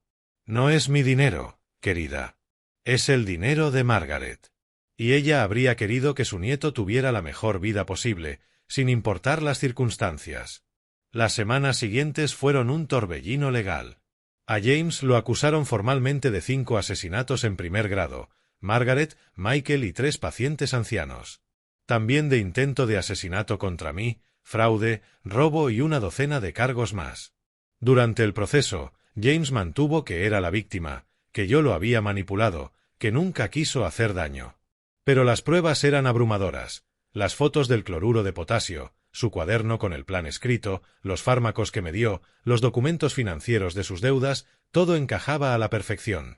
No es mi dinero, querida. Es el dinero de Margaret. Y ella habría querido que su nieto tuviera la mejor vida posible, sin importar las circunstancias. Las semanas siguientes fueron un torbellino legal. A James lo acusaron formalmente de 5 asesinatos en primer grado, Margaret, Michael y 3 pacientes ancianos. También de intento de asesinato contra mí, fraude, robo y una docena de cargos más. Durante el proceso, James mantuvo que era la víctima, que yo lo había manipulado, que nunca quiso hacer daño. Pero las pruebas eran abrumadoras. Las fotos del cloruro de potasio, su cuaderno con el plan escrito, los fármacos que me dio, los documentos financieros de sus deudas, todo encajaba a la perfección.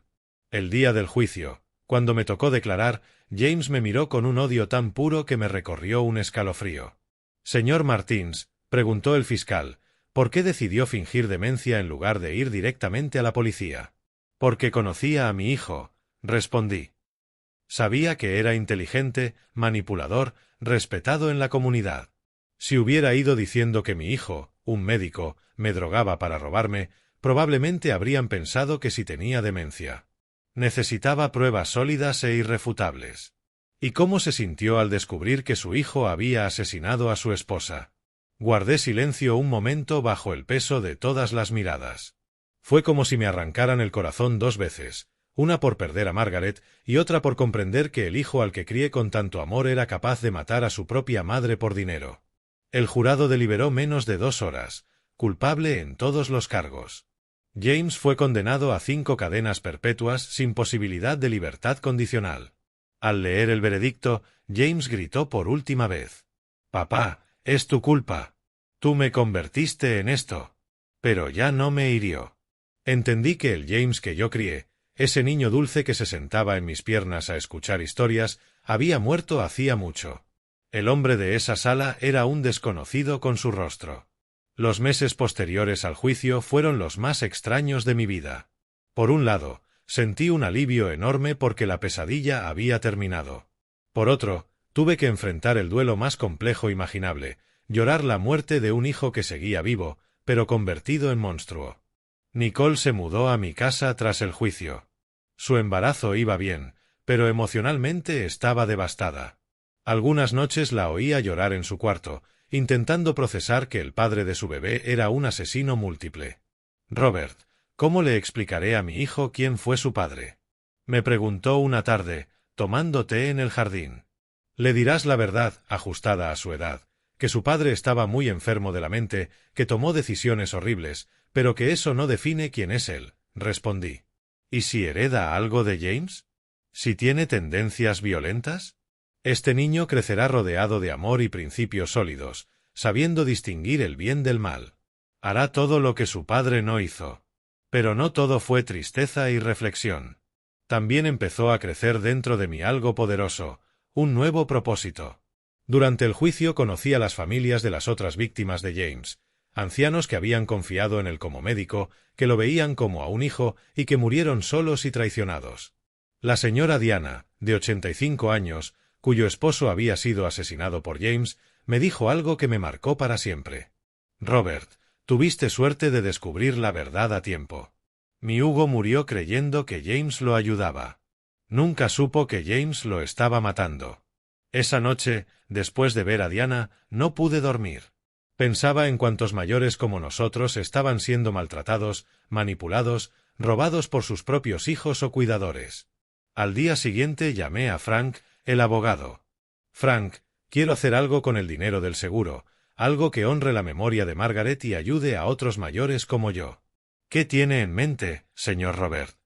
El día del juicio, cuando me tocó declarar, James me miró con un odio tan puro que me recorrió un escalofrío. Señor Martins, preguntó el fiscal, ¿por qué decidió fingir demencia en lugar de ir directamente a la policía? Porque conocía a mi hijo, respondí. Sabía que era inteligente, manipulador, respetado en la comunidad. Si hubiera ido diciendo que mi hijo, un médico, me drogaba para robarme, probablemente habrían pensado que si tenía demencia. Necesitaba pruebas sólidas e irrefutables. ¿Y cómo se sintió al descubrir que su hijo había asesinado a su esposa? Guardé silencio un momento bajo el peso de todas las miradas. Fue como si me arrancaran el corazón 2 veces, una por perder a Margaret y otra por comprender que el hijo al que crié con tanto amor era capaz de matar a su propia madre por dinero. El jurado deliberó menos de 2 horas, culpable en todos los cargos. James fue condenado a 5 cadenas perpetuas sin posibilidad de libertad condicional. Al leer el veredicto, James gritó por última vez. «Papá, es tu culpa. Tú me convertiste en esto». Pero ya no me hirió. Entendí que el James que yo crié, ese niño dulce que se sentaba en mis piernas a escuchar historias, había muerto hacía mucho. El hombre de esa sala era un desconocido con su rostro. Los meses posteriores al juicio fueron los más extraños de mi vida. Por un lado, sentí un alivio enorme porque la pesadilla había terminado. Por otro, tuve que enfrentar el duelo más complejo imaginable, llorar la muerte de un hijo que seguía vivo, pero convertido en monstruo. Nicole se mudó a mi casa tras el juicio. Su embarazo iba bien, pero emocionalmente estaba devastada. Algunas noches la oía llorar en su cuarto, intentando procesar que el padre de su bebé era un asesino múltiple. Robert, ¿cómo le explicaré a mi hijo quién fue su padre? Me preguntó una tarde, tomando té en el jardín. Le dirás la verdad, ajustada a su edad, que su padre estaba muy enfermo de la mente, que tomó decisiones horribles, pero que eso no define quién es él, respondí. ¿Y si hereda algo de James? ¿Si tiene tendencias violentas? Este niño crecerá rodeado de amor y principios sólidos, sabiendo distinguir el bien del mal. Hará todo lo que su padre no hizo. Pero no todo fue tristeza y reflexión. También empezó a crecer dentro de mí algo poderoso, un nuevo propósito. Durante el juicio conocí a las familias de las otras víctimas de James, ancianos que habían confiado en él como médico, que lo veían como a un hijo y que murieron solos y traicionados. La señora Diana, de 85 años, cuyo esposo había sido asesinado por James, me dijo algo que me marcó para siempre. Robert, tuviste suerte de descubrir la verdad a tiempo. Mi Hugo murió creyendo que James lo ayudaba. Nunca supo que James lo estaba matando. Esa noche, después de ver a Diana, no pude dormir. Pensaba en cuántos mayores como nosotros estaban siendo maltratados, manipulados, robados por sus propios hijos o cuidadores. Al día siguiente llamé a Frank, el abogado. Frank, quiero hacer algo con el dinero del seguro, algo que honre la memoria de Margaret y ayude a otros mayores como yo. ¿Qué tiene en mente, señor Robert?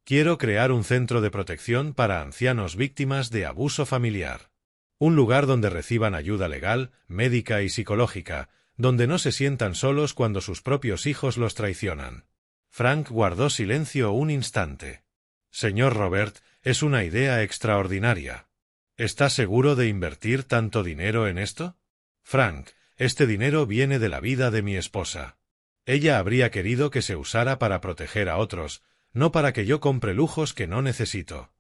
Quiero crear un centro de protección para ancianos víctimas de abuso familiar. Un lugar donde reciban ayuda legal, médica y psicológica, donde no se sientan solos cuando sus propios hijos los traicionan. Frank guardó silencio un instante. Señor Robert, es una idea extraordinaria. ¿Está seguro de invertir tanto dinero en esto? Frank, este dinero viene de la vida de mi esposa. Ella habría querido que se usara para proteger a otros, no para que yo compre lujos que no necesito.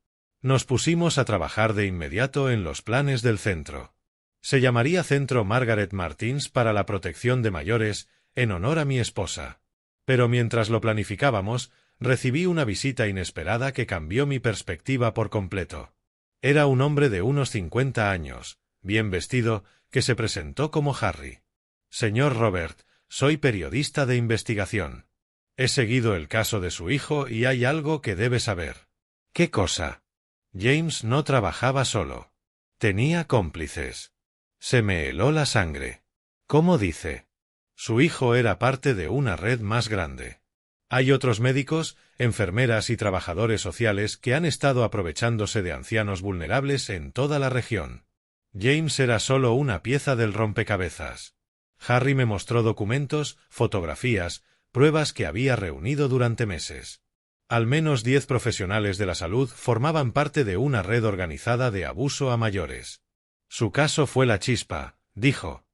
Nos pusimos a trabajar de inmediato en los planes del centro. Se llamaría Centro Margaret Martins para la protección de mayores, en honor a mi esposa. Pero mientras lo planificábamos, recibí una visita inesperada que cambió mi perspectiva por completo. Era un hombre de unos 50 años, bien vestido, que se presentó como Harry. Señor Robert, soy periodista de investigación. He seguido el caso de su hijo y hay algo que debe saber. ¿Qué cosa? James no trabajaba solo. Tenía cómplices. Se me heló la sangre. ¿Cómo dice? Su hijo era parte de una red más grande. Hay otros médicos, enfermeras y trabajadores sociales que han estado aprovechándose de ancianos vulnerables en toda la región. James era solo una pieza del rompecabezas. Harry me mostró documentos, fotografías, pruebas que había reunido durante meses. Al menos 10 profesionales de la salud formaban parte de una red organizada de abuso a mayores. Su caso fue la chispa, dijo.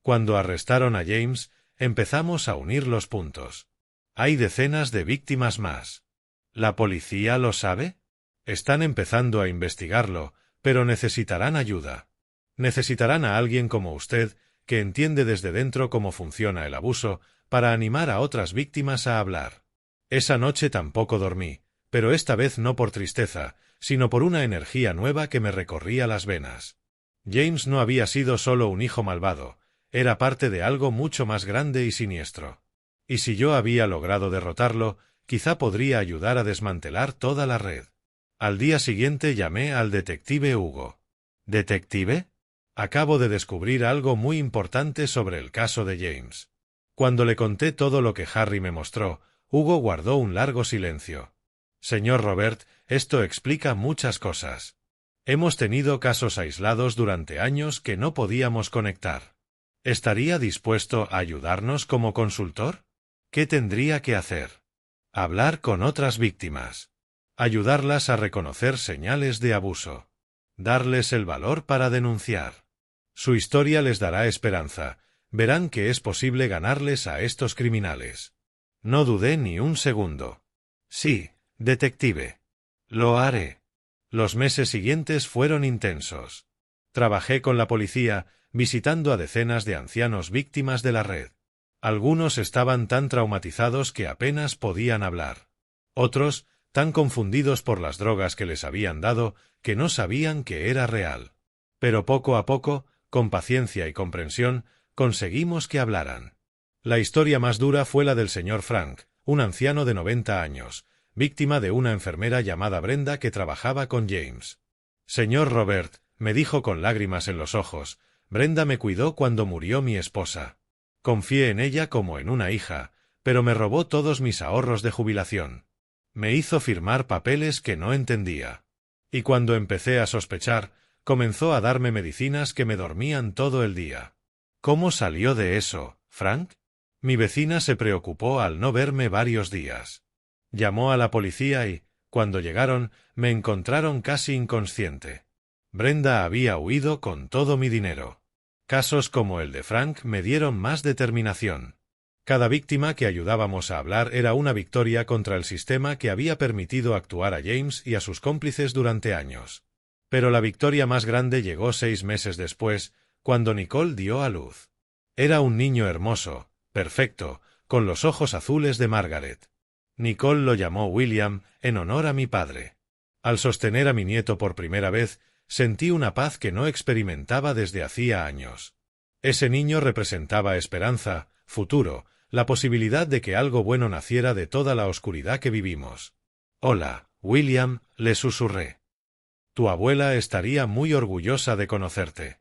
Cuando arrestaron a James, empezamos a unir los puntos. Hay decenas de víctimas más. ¿La policía lo sabe? Están empezando a investigarlo, pero necesitarán ayuda. Necesitarán a alguien como usted, que entiende desde dentro cómo funciona el abuso, para animar a otras víctimas a hablar. Esa noche tampoco dormí, pero esta vez no por tristeza, sino por una energía nueva que me recorría las venas. James no había sido solo un hijo malvado, era parte de algo mucho más grande y siniestro. Y si yo había logrado derrotarlo, quizá podría ayudar a desmantelar toda la red. Al día siguiente llamé al detective Hugo. ¿Detective? Acabo de descubrir algo muy importante sobre el caso de James. Cuando le conté todo lo que Harry me mostró, Hugo guardó un largo silencio. Señor Robert, esto explica muchas cosas. Hemos tenido casos aislados durante años que no podíamos conectar. ¿Estaría dispuesto a ayudarnos como consultor? ¿Qué tendría que hacer? Hablar con otras víctimas. Ayudarlas a reconocer señales de abuso. Darles el valor para denunciar. Su historia les dará esperanza. Verán que es posible ganarles a estos criminales. No dudé ni un segundo. Sí, Detective. Lo haré. Los meses siguientes fueron intensos. Trabajé con la policía, visitando a decenas de ancianos víctimas de la red. Algunos estaban tan traumatizados que apenas podían hablar. Otros, tan confundidos por las drogas que les habían dado, que no sabían que era real. Pero poco a poco, con paciencia y comprensión, conseguimos que hablaran. La historia más dura fue la del señor Frank, un anciano de 90 años, víctima de una enfermera llamada Brenda que trabajaba con James. Señor Robert, me dijo con lágrimas en los ojos, Brenda me cuidó cuando murió mi esposa. Confié en ella como en una hija, pero me robó todos mis ahorros de jubilación. Me hizo firmar papeles que no entendía. Y cuando empecé a sospechar, comenzó a darme medicinas que me dormían todo el día. ¿Cómo salió de eso, Frank? Mi vecina se preocupó al no verme varios días. Llamó a la policía y, cuando llegaron, me encontraron casi inconsciente. Brenda había huido con todo mi dinero. Casos como el de Frank me dieron más determinación. Cada víctima que ayudábamos a hablar era una victoria contra el sistema que había permitido actuar a James y a sus cómplices durante años. Pero la victoria más grande llegó 6 meses después, cuando Nicole dio a luz. Era un niño hermoso, perfecto, con los ojos azules de Margaret. Nicole lo llamó William, en honor a mi padre. Al sostener a mi nieto por primera vez, sentí una paz que no experimentaba desde hacía años. Ese niño representaba esperanza, futuro, la posibilidad de que algo bueno naciera de toda la oscuridad que vivimos. «Hola, William», le susurré. «Tu abuela estaría muy orgullosa de conocerte».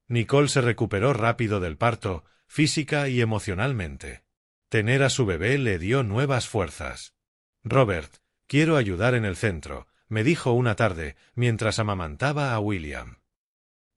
Nicole se recuperó rápido del parto, física y emocionalmente. Tener a su bebé le dio nuevas fuerzas. «Robert, quiero ayudar en el centro», me dijo una tarde, mientras amamantaba a William.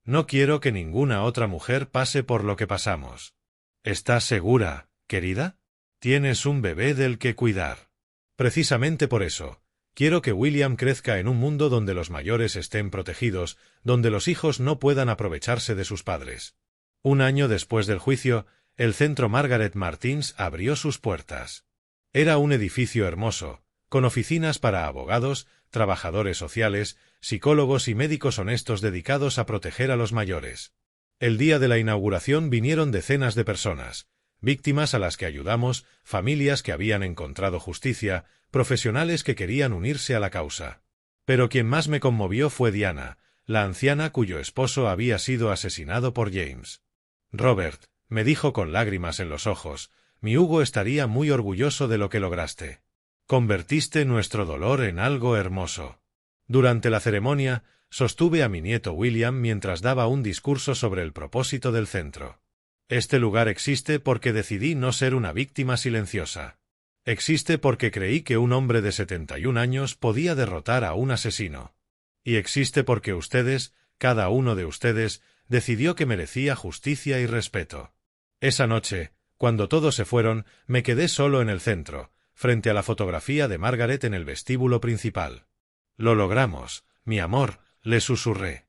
«No quiero que ninguna otra mujer pase por lo que pasamos». «¿Estás segura, querida? Tienes un bebé del que cuidar». «Precisamente por eso. Quiero que William crezca en un mundo donde los mayores estén protegidos, donde los hijos no puedan aprovecharse de sus padres». 1 año después del juicio, el centro Margaret Martins abrió sus puertas. Era un edificio hermoso, con oficinas para abogados, trabajadores sociales, psicólogos y médicos honestos dedicados a proteger a los mayores. El día de la inauguración vinieron decenas de personas, víctimas a las que ayudamos, familias que habían encontrado justicia, profesionales que querían unirse a la causa. Pero quien más me conmovió fue Diana, la anciana cuyo esposo había sido asesinado por James. «Robert», me dijo con lágrimas en los ojos, «mi Hugo estaría muy orgulloso de lo que lograste. Convertiste nuestro dolor en algo hermoso». Durante la ceremonia, sostuve a mi nieto William mientras daba un discurso sobre el propósito del centro. «Este lugar existe porque decidí no ser una víctima silenciosa. Existe porque creí que un hombre de 71 años podía derrotar a un asesino. Y existe porque ustedes, cada uno de ustedes, decidió que merecía justicia y respeto». Esa noche, cuando todos se fueron, me quedé solo en el centro, frente a la fotografía de Margaret en el vestíbulo principal. «Lo logramos, mi amor», le susurré.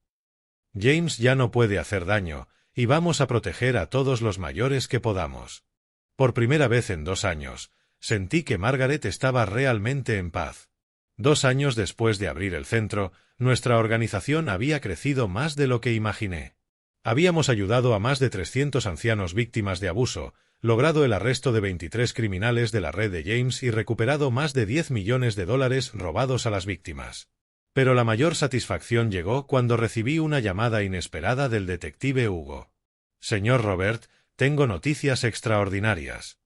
«James ya no puede hacer daño, y vamos a proteger a todos los mayores que podamos». Por primera vez en 2 años, sentí que Margaret estaba realmente en paz. 2 años después de abrir el centro, nuestra organización había crecido más de lo que imaginé. Habíamos ayudado a más de 300 ancianos víctimas de abuso, logrado el arresto de 23 criminales de la red de James y recuperado más de $10 millones robados a las víctimas. Pero la mayor satisfacción llegó cuando recibí una llamada inesperada del detective Hugo. «Señor Robert, tengo noticias extraordinarias.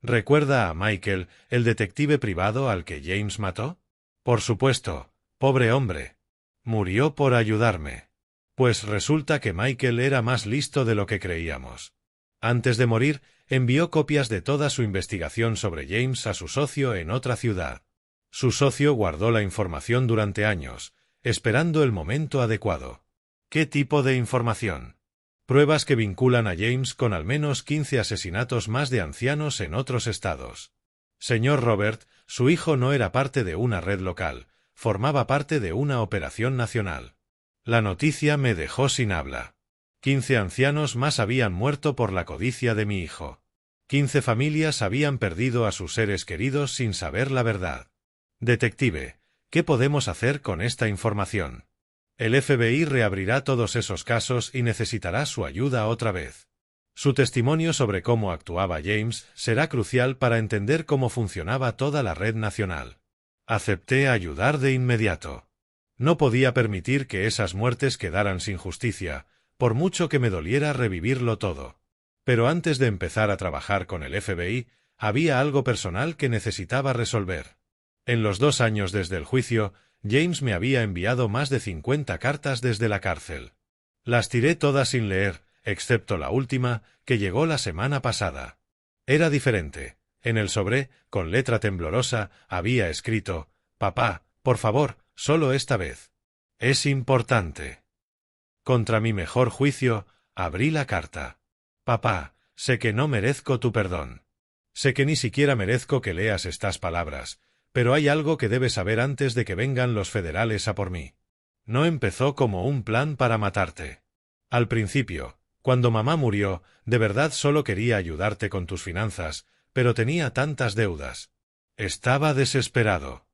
¿Recuerda a Michael, el detective privado al que James mató? Por supuesto, pobre hombre. Murió por ayudarme. Pues resulta que Michael era más listo de lo que creíamos. Antes de morir, envió copias de toda su investigación sobre James a su socio en otra ciudad. Su socio guardó la información durante años, esperando el momento adecuado. ¿Qué tipo de información? Pruebas que vinculan a James con al menos 15 asesinatos más de ancianos en otros estados. Señor Robert, su hijo no era parte de una red local, formaba parte de una operación nacional. La noticia me dejó sin habla. 15 ancianos más habían muerto por la codicia de mi hijo. 15 familias habían perdido a sus seres queridos sin saber la verdad. Detective, ¿Qué podemos hacer con esta información? El FBI reabrirá todos esos casos y necesitará su ayuda otra vez. Su testimonio sobre cómo actuaba James será crucial para entender cómo funcionaba toda la red nacional. Acepté ayudar de inmediato. No podía permitir que esas muertes quedaran sin justicia, por mucho que me doliera revivirlo todo. Pero antes de empezar a trabajar con el FBI, había algo personal que necesitaba resolver. En los 2 años desde el juicio, James me había enviado más de 50 cartas desde la cárcel. Las tiré todas sin leer, excepto la última, que llegó la semana pasada. Era diferente. En el sobre, con letra temblorosa, había escrito: «Papá, por favor, solo esta vez. Es importante». Contra mi mejor juicio, abrí la carta. «Papá, sé que no merezco tu perdón. Sé que ni siquiera merezco que leas estas palabras, pero hay algo que debes saber antes de que vengan los federales a por mí. No empezó como un plan para matarte. Al principio, cuando mamá murió, de verdad solo quería ayudarte con tus finanzas, pero tenía tantas deudas. Estaba desesperado.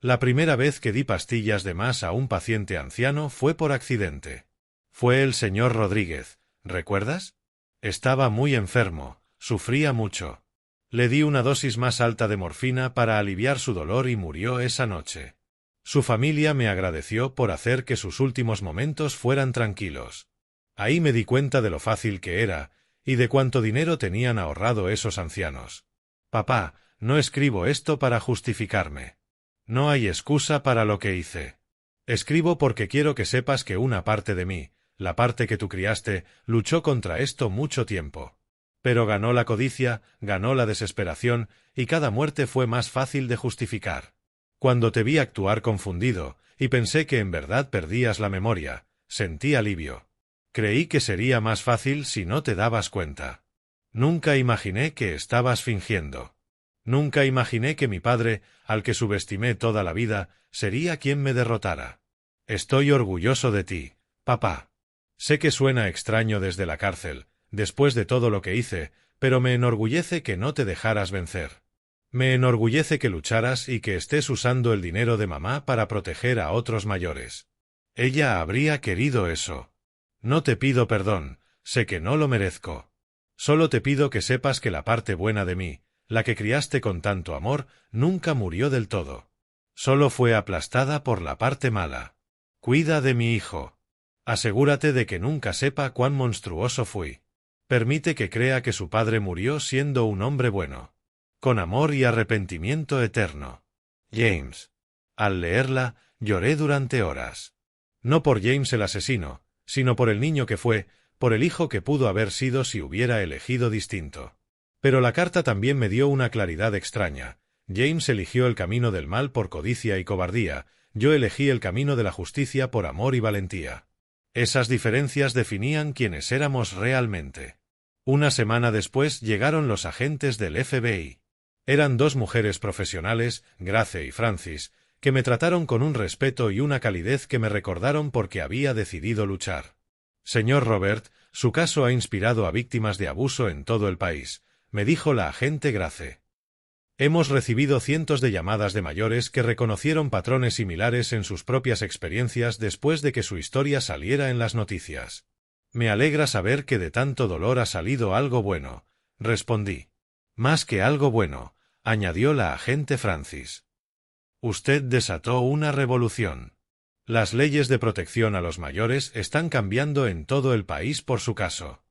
La primera vez que di pastillas de más a un paciente anciano fue por accidente. Fue el señor Rodríguez, ¿recuerdas? Estaba muy enfermo, sufría mucho. Le di una dosis más alta de morfina para aliviar su dolor y murió esa noche. Su familia me agradeció por hacer que sus últimos momentos fueran tranquilos. Ahí me di cuenta de lo fácil que era, y de cuánto dinero tenían ahorrado esos ancianos. Papá, no escribo esto para justificarme. No hay excusa para lo que hice. Escribo porque quiero que sepas que una parte de mí, la parte que tú criaste, luchó contra esto mucho tiempo. Pero ganó la codicia, ganó la desesperación, y cada muerte fue más fácil de justificar. Cuando te vi actuar confundido, y pensé que en verdad perdías la memoria, sentí alivio. Creí que sería más fácil si no te dabas cuenta. Nunca imaginé que estabas fingiendo. Nunca imaginé que mi padre, al que subestimé toda la vida, sería quien me derrotara. Estoy orgulloso de ti, papá. Sé que suena extraño desde la cárcel, después de todo lo que hice, pero me enorgullece que no te dejaras vencer. Me enorgullece que lucharas y que estés usando el dinero de mamá para proteger a otros mayores. Ella habría querido eso. No te pido perdón, sé que no lo merezco. Solo te pido que sepas que la parte buena de mí, la que criaste con tanto amor, nunca murió del todo. Solo fue aplastada por la parte mala. Cuida de mi hijo. Asegúrate de que nunca sepa cuán monstruoso fui. Permite que crea que su padre murió siendo un hombre bueno. Con amor y arrepentimiento eterno. James. Al leerla, lloré durante horas. No por James el asesino, sino por el niño que fue, por el hijo que pudo haber sido si hubiera elegido distinto. Pero la carta también me dio una claridad extraña. James eligió el camino del mal por codicia y cobardía, yo elegí el camino de la justicia por amor y valentía. Esas diferencias definían quiénes éramos realmente. Una semana después llegaron los agentes del FBI. Eran 2 mujeres profesionales, Grace y Francis, que me trataron con un respeto y una calidez que me recordaron porque había decidido luchar. Señor Robert, su caso ha inspirado a víctimas de abuso en todo el país, me dijo la agente Grace. Hemos recibido cientos de llamadas de mayores que reconocieron patrones similares en sus propias experiencias después de que su historia saliera en las noticias. Me alegra saber que de tanto dolor ha salido algo bueno, respondí. Más que algo bueno, añadió la agente Francis. Usted desató una revolución. Las leyes de protección a los mayores están cambiando en todo el país por su caso.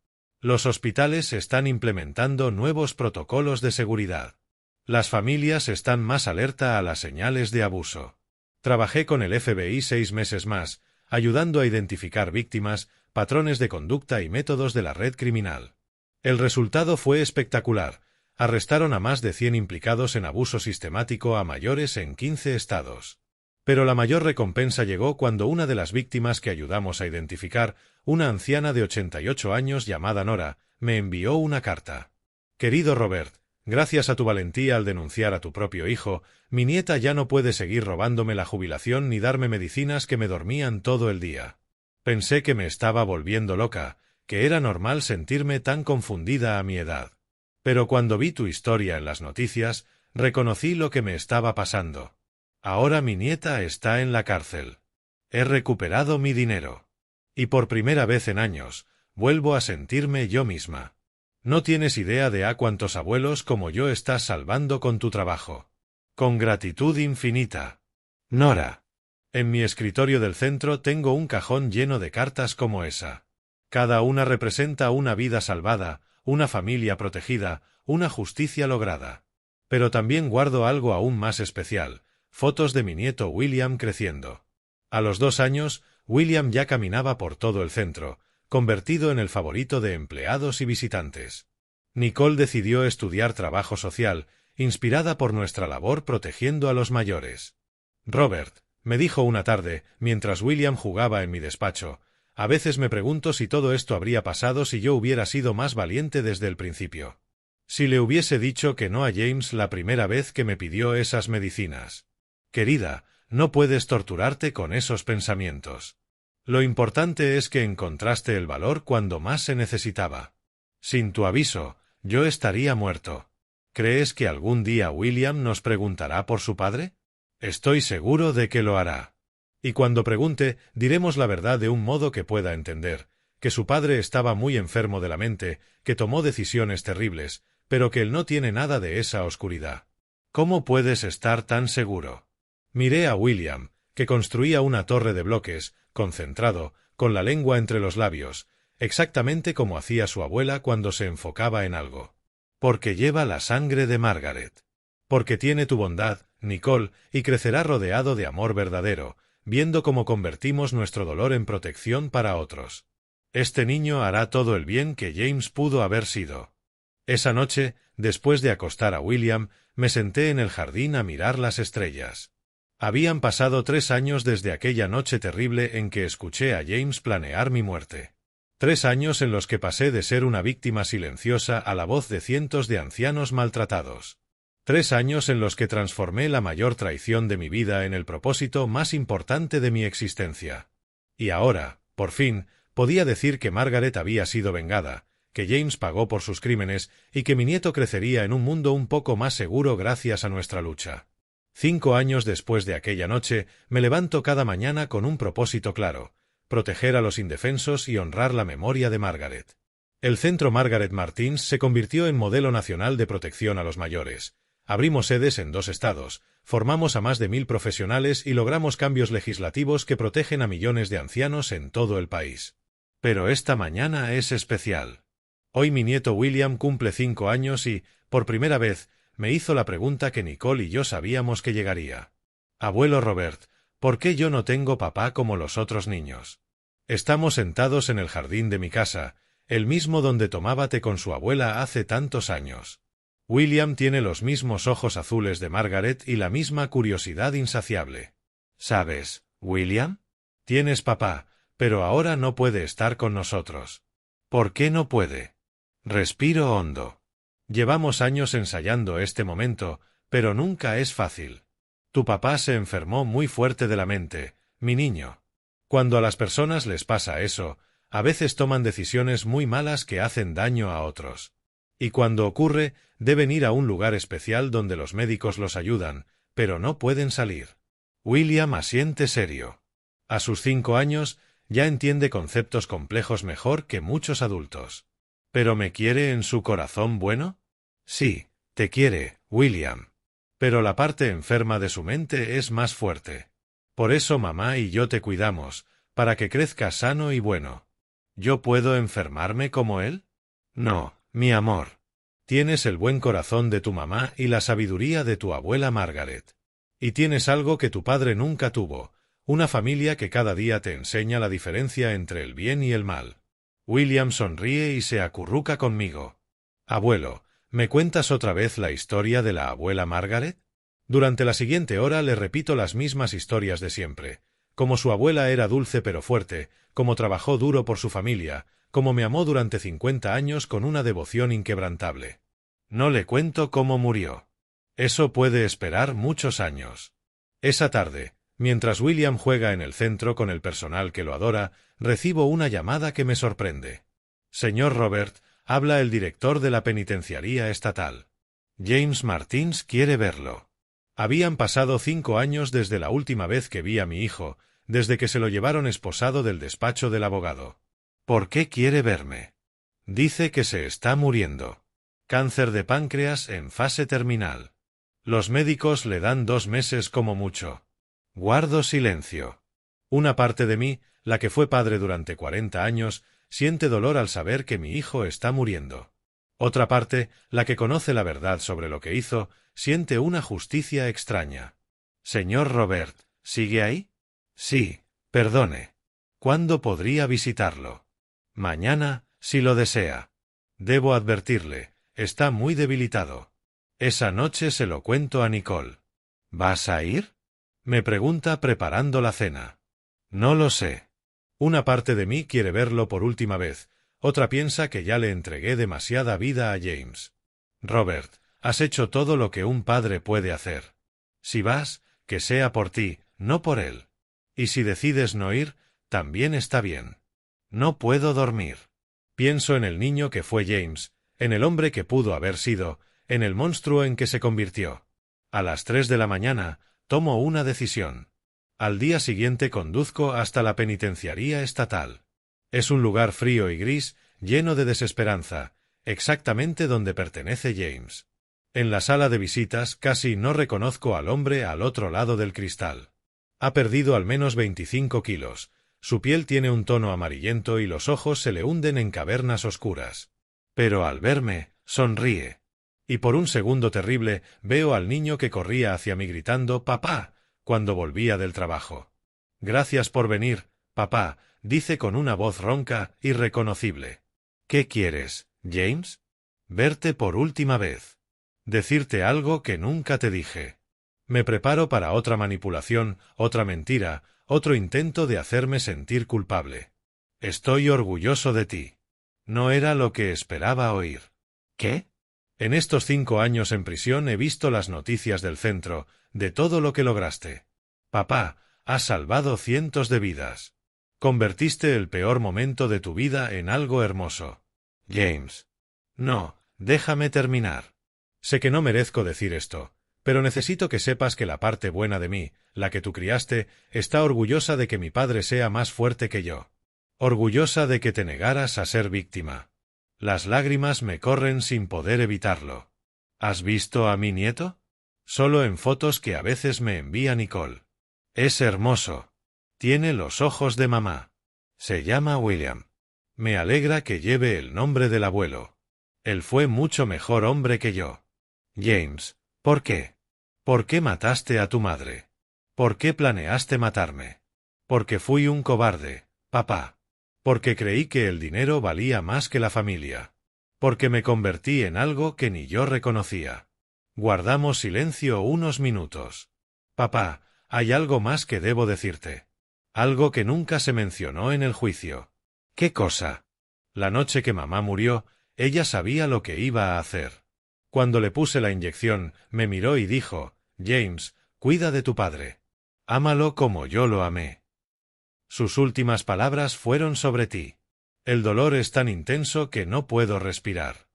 Los hospitales están implementando nuevos protocolos de seguridad. Las familias están más alerta a las señales de abuso. Trabajé con el FBI 6 meses más, ayudando a identificar víctimas, patrones de conducta y métodos de la red criminal. El resultado fue espectacular. Arrestaron a más de 100 implicados en abuso sistemático a mayores en 15 estados. Pero la mayor recompensa llegó cuando una de las víctimas que ayudamos a identificar, una anciana de 88 años llamada Nora, me envió una carta. Querido Robert, gracias a tu valentía al denunciar a tu propio hijo, mi nieta ya no puede seguir robándome la jubilación ni darme medicinas que me dormían todo el día. Pensé que me estaba volviendo loca, que era normal sentirme tan confundida a mi edad. Pero cuando vi tu historia en las noticias, reconocí lo que me estaba pasando. Ahora mi nieta está en la cárcel. He recuperado mi dinero. Y por primera vez en años, vuelvo a sentirme yo misma. No tienes idea de a cuántos abuelos como yo estás salvando con tu trabajo. Con gratitud infinita. Nora. En mi escritorio del centro tengo un cajón lleno de cartas como esa. Cada una representa una vida salvada, una familia protegida, una justicia lograda. Pero también guardo algo aún más especial, fotos de mi nieto William creciendo. A los 2 años, William ya caminaba por todo el centro, convertido en el favorito de empleados y visitantes. Nicole decidió estudiar trabajo social, inspirada por nuestra labor protegiendo a los mayores. Robert, me dijo una tarde, mientras William jugaba en mi despacho, a veces me pregunto si todo esto habría pasado si yo hubiera sido más valiente desde el principio. Si le hubiese dicho que no a James la primera vez que me pidió esas medicinas. Querida, no puedes torturarte con esos pensamientos. Lo importante es que encontraste el valor cuando más se necesitaba. Sin tu aviso, yo estaría muerto. ¿Crees que algún día William nos preguntará por su padre? Estoy seguro de que lo hará. Y cuando pregunte, diremos la verdad de un modo que pueda entender, que su padre estaba muy enfermo de la mente, que tomó decisiones terribles, pero que él no tiene nada de esa oscuridad. ¿Cómo puedes estar tan seguro? Miré a William, que construía una torre de bloques, concentrado, con la lengua entre los labios, exactamente como hacía su abuela cuando se enfocaba en algo. Porque lleva la sangre de Margaret. Porque tiene tu bondad, Nicole, y crecerá rodeado de amor verdadero, viendo cómo convertimos nuestro dolor en protección para otros. Este niño hará todo el bien que James pudo haber sido. Esa noche, después de acostar a William, me senté en el jardín a mirar las estrellas. Habían pasado 3 años desde aquella noche terrible en que escuché a James planear mi muerte. 3 años en los que pasé de ser una víctima silenciosa a la voz de cientos de ancianos maltratados. 3 años en los que transformé la mayor traición de mi vida en el propósito más importante de mi existencia. Y ahora, por fin, podía decir que Margaret había sido vengada, que James pagó por sus crímenes y que mi nieto crecería en un mundo un poco más seguro gracias a nuestra lucha. 5 años después de aquella noche, me levanto cada mañana con un propósito claro: proteger a los indefensos y honrar la memoria de Margaret. El Centro Margaret Martins se convirtió en modelo nacional de protección a los mayores. Abrimos sedes en 2 estados, formamos a más de 1000 profesionales y logramos cambios legislativos que protegen a millones de ancianos en todo el país. Pero esta mañana es especial. Hoy mi nieto William cumple 5 años y, por primera vez, me hizo la pregunta que Nicole y yo sabíamos que llegaría. Abuelo Robert, ¿por qué yo no tengo papá como los otros niños? Estamos sentados en el jardín de mi casa, el mismo donde tomaba té con su abuela hace tantos años. William tiene los mismos ojos azules de Margaret y la misma curiosidad insaciable. ¿Sabes, William? Tienes papá, pero ahora no puede estar con nosotros. ¿Por qué no puede? Respiro hondo. Llevamos años ensayando este momento, pero nunca es fácil. Tu papá se enfermó muy fuerte de la mente, mi niño. Cuando a las personas les pasa eso, a veces toman decisiones muy malas que hacen daño a otros. Y cuando ocurre, deben ir a un lugar especial donde los médicos los ayudan, pero no pueden salir. William asiente serio. A sus 5 años, ya entiende conceptos complejos mejor que muchos adultos. ¿Pero me quiere en su corazón bueno? Sí, te quiere, William. Pero la parte enferma de su mente es más fuerte. Por eso mamá y yo te cuidamos, para que crezcas sano y bueno. ¿Yo puedo enfermarme como él? No, mi amor. Tienes el buen corazón de tu mamá y la sabiduría de tu abuela Margaret. Y tienes algo que tu padre nunca tuvo, una familia que cada día te enseña la diferencia entre el bien y el mal. William sonríe y se acurruca conmigo. Abuelo, ¿me cuentas otra vez la historia de la abuela Margaret? Durante la siguiente hora le repito las mismas historias de siempre. Como su abuela era dulce pero fuerte, como trabajó duro por su familia, como me amó durante 50 años con una devoción inquebrantable. No le cuento cómo murió. Eso puede esperar muchos años. Esa tarde, mientras William juega en el centro con el personal que lo adora, recibo una llamada que me sorprende. Señor Robert, habla el director de la penitenciaría estatal. James Martins quiere verlo. Habían pasado 5 años desde la última vez que vi a mi hijo, desde que se lo llevaron esposado del despacho del abogado. ¿Por qué quiere verme? Dice que se está muriendo. Cáncer de páncreas en fase terminal. Los médicos le dan 2 meses como mucho. Guardo silencio. Una parte de mí, la que fue padre durante 40 años, siente dolor al saber que mi hijo está muriendo. Otra parte, la que conoce la verdad sobre lo que hizo, siente una justicia extraña. Señor Robert, ¿sigue ahí? Sí, perdone. ¿Cuándo podría visitarlo? Mañana, si lo desea. Debo advertirle, está muy debilitado. Esa noche se lo cuento a Nicole. ¿Vas a ir? Me pregunta preparando la cena. No lo sé. Una parte de mí quiere verlo por última vez, otra piensa que ya le entregué demasiada vida a James. Robert, has hecho todo lo que un padre puede hacer. Si vas, que sea por ti, no por él. Y si decides no ir, también está bien. No puedo dormir. Pienso en el niño que fue James, en el hombre que pudo haber sido, en el monstruo en que se convirtió. A las 3 de la mañana, tomo una decisión. Al día siguiente conduzco hasta la penitenciaría estatal. Es un lugar frío y gris, lleno de desesperanza, exactamente donde pertenece James. En la sala de visitas casi no reconozco al hombre al otro lado del cristal. Ha perdido al menos 25 kilos, su piel tiene un tono amarillento y los ojos se le hunden en cavernas oscuras. Pero al verme, sonríe. Y por un segundo terrible veo al niño que corría hacia mí gritando «¡Papá!» cuando volvía del trabajo. «Gracias por venir, papá», dice con una voz ronca, irreconocible. «¿Qué quieres, James?» «Verte por última vez. Decirte algo que nunca te dije». Me preparo para otra manipulación, otra mentira, otro intento de hacerme sentir culpable. «Estoy orgulloso de ti». No era lo que esperaba oír. ¿Qué? En estos 5 años en prisión he visto las noticias del centro, de todo lo que lograste. Papá, has salvado cientos de vidas. Convertiste el peor momento de tu vida en algo hermoso. James. No, déjame terminar. Sé que no merezco decir esto, pero necesito que sepas que la parte buena de mí, la que tú criaste, está orgullosa de que mi padre sea más fuerte que yo. Orgullosa de que te negaras a ser víctima. Las lágrimas me corren sin poder evitarlo. ¿Has visto a mi nieto? Solo en fotos que a veces me envía Nicole. Es hermoso. Tiene los ojos de mamá. Se llama William. Me alegra que lleve el nombre del abuelo. Él fue mucho mejor hombre que yo. James, ¿por qué? ¿Por qué mataste a tu madre? ¿Por qué planeaste matarme? Porque fui un cobarde, papá. Porque creí que el dinero valía más que la familia. Porque me convertí en algo que ni yo reconocía. Guardamos silencio unos minutos. Papá, hay algo más que debo decirte. Algo que nunca se mencionó en el juicio. ¿Qué cosa? La noche que mamá murió, ella sabía lo que iba a hacer. Cuando le puse la inyección, me miró y dijo, James, cuida de tu padre. Ámalo como yo lo amé. Sus últimas palabras fueron sobre ti. El dolor es tan intenso que no puedo respirar.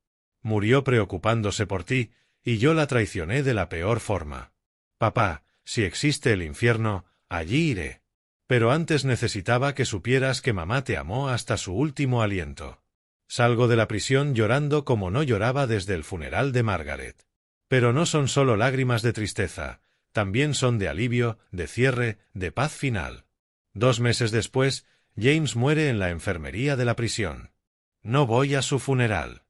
Murió preocupándose por ti, y yo la traicioné de la peor forma. Papá, si existe el infierno, allí iré. Pero antes necesitaba que supieras que mamá te amó hasta su último aliento. Salgo de la prisión llorando como no lloraba desde el funeral de Margaret. Pero no son solo lágrimas de tristeza, también son de alivio, de cierre, de paz final. 2 meses después, James muere en la enfermería de la prisión. No voy a su funeral.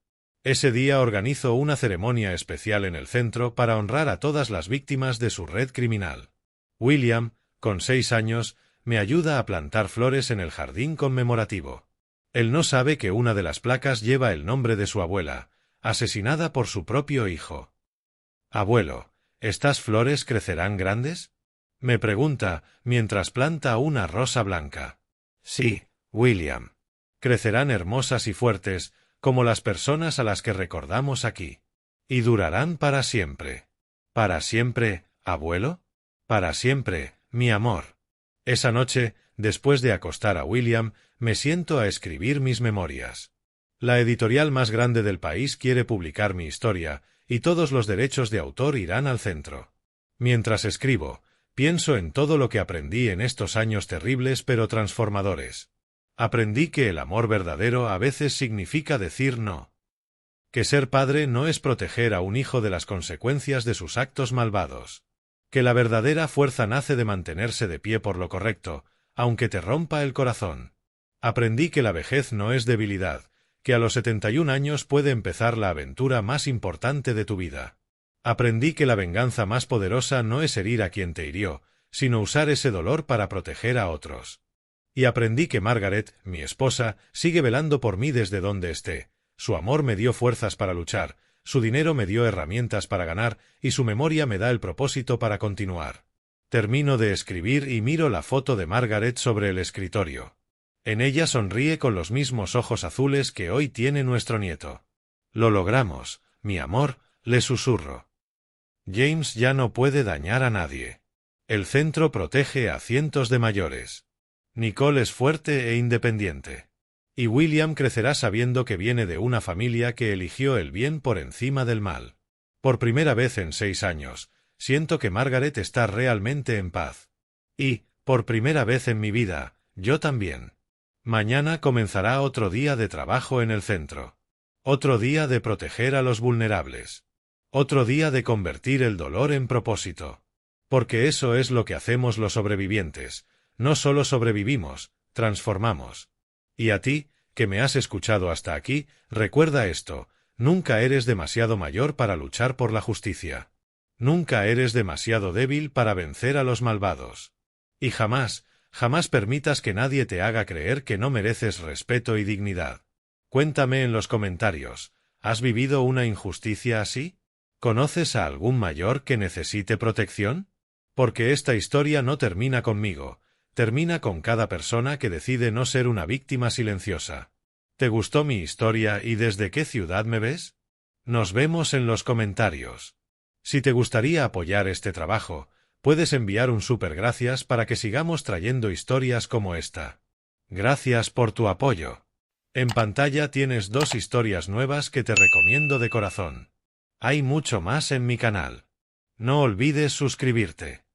Ese día organizo una ceremonia especial en el centro para honrar a todas las víctimas de su red criminal. William, con 6 años, me ayuda a plantar flores en el jardín conmemorativo. Él no sabe que una de las placas lleva el nombre de su abuela, asesinada por su propio hijo. Abuelo, ¿estas flores crecerán grandes? Me pregunta, mientras planta una rosa blanca. Sí, William. Crecerán hermosas y fuertes, como las personas a las que recordamos aquí. Y durarán para siempre. ¿Para siempre, abuelo? Para siempre, mi amor. Esa noche, después de acostar a William, me siento a escribir mis memorias. La editorial más grande del país quiere publicar mi historia, y todos los derechos de autor irán al centro. Mientras escribo, pienso en todo lo que aprendí en estos años terribles pero transformadores. Aprendí que el amor verdadero a veces significa decir no. Que ser padre no es proteger a un hijo de las consecuencias de sus actos malvados. Que la verdadera fuerza nace de mantenerse de pie por lo correcto, aunque te rompa el corazón. Aprendí que la vejez no es debilidad, que a los 71 años puede empezar la aventura más importante de tu vida. Aprendí que la venganza más poderosa no es herir a quien te hirió, sino usar ese dolor para proteger a otros. Y aprendí que Margaret, mi esposa, sigue velando por mí desde donde esté. Su amor me dio fuerzas para luchar, su dinero me dio herramientas para ganar y su memoria me da el propósito para continuar. Termino de escribir y miro la foto de Margaret sobre el escritorio. En ella sonríe con los mismos ojos azules que hoy tiene nuestro nieto. Lo logramos, mi amor, le susurro. James ya no puede dañar a nadie. El centro protege a cientos de mayores. Nicole es fuerte e independiente. Y William crecerá sabiendo que viene de una familia que eligió el bien por encima del mal. Por primera vez en 6 años, siento que Margaret está realmente en paz. Y, por primera vez en mi vida, yo también. Mañana comenzará otro día de trabajo en el centro. Otro día de proteger a los vulnerables. Otro día de convertir el dolor en propósito. Porque eso es lo que hacemos los sobrevivientes. No solo sobrevivimos, transformamos. Y a ti, que me has escuchado hasta aquí, recuerda esto: nunca eres demasiado mayor para luchar por la justicia. Nunca eres demasiado débil para vencer a los malvados. Y jamás, jamás permitas que nadie te haga creer que no mereces respeto y dignidad. Cuéntame en los comentarios, ¿has vivido una injusticia así? ¿Conoces a algún mayor que necesite protección? Porque esta historia no termina conmigo. Termina con cada persona que decide no ser una víctima silenciosa. ¿Te gustó mi historia y desde qué ciudad me ves? Nos vemos en los comentarios. Si te gustaría apoyar este trabajo, puedes enviar un súper gracias para que sigamos trayendo historias como esta. Gracias por tu apoyo. En pantalla tienes 2 historias nuevas que te recomiendo de corazón. Hay mucho más en mi canal. No olvides suscribirte.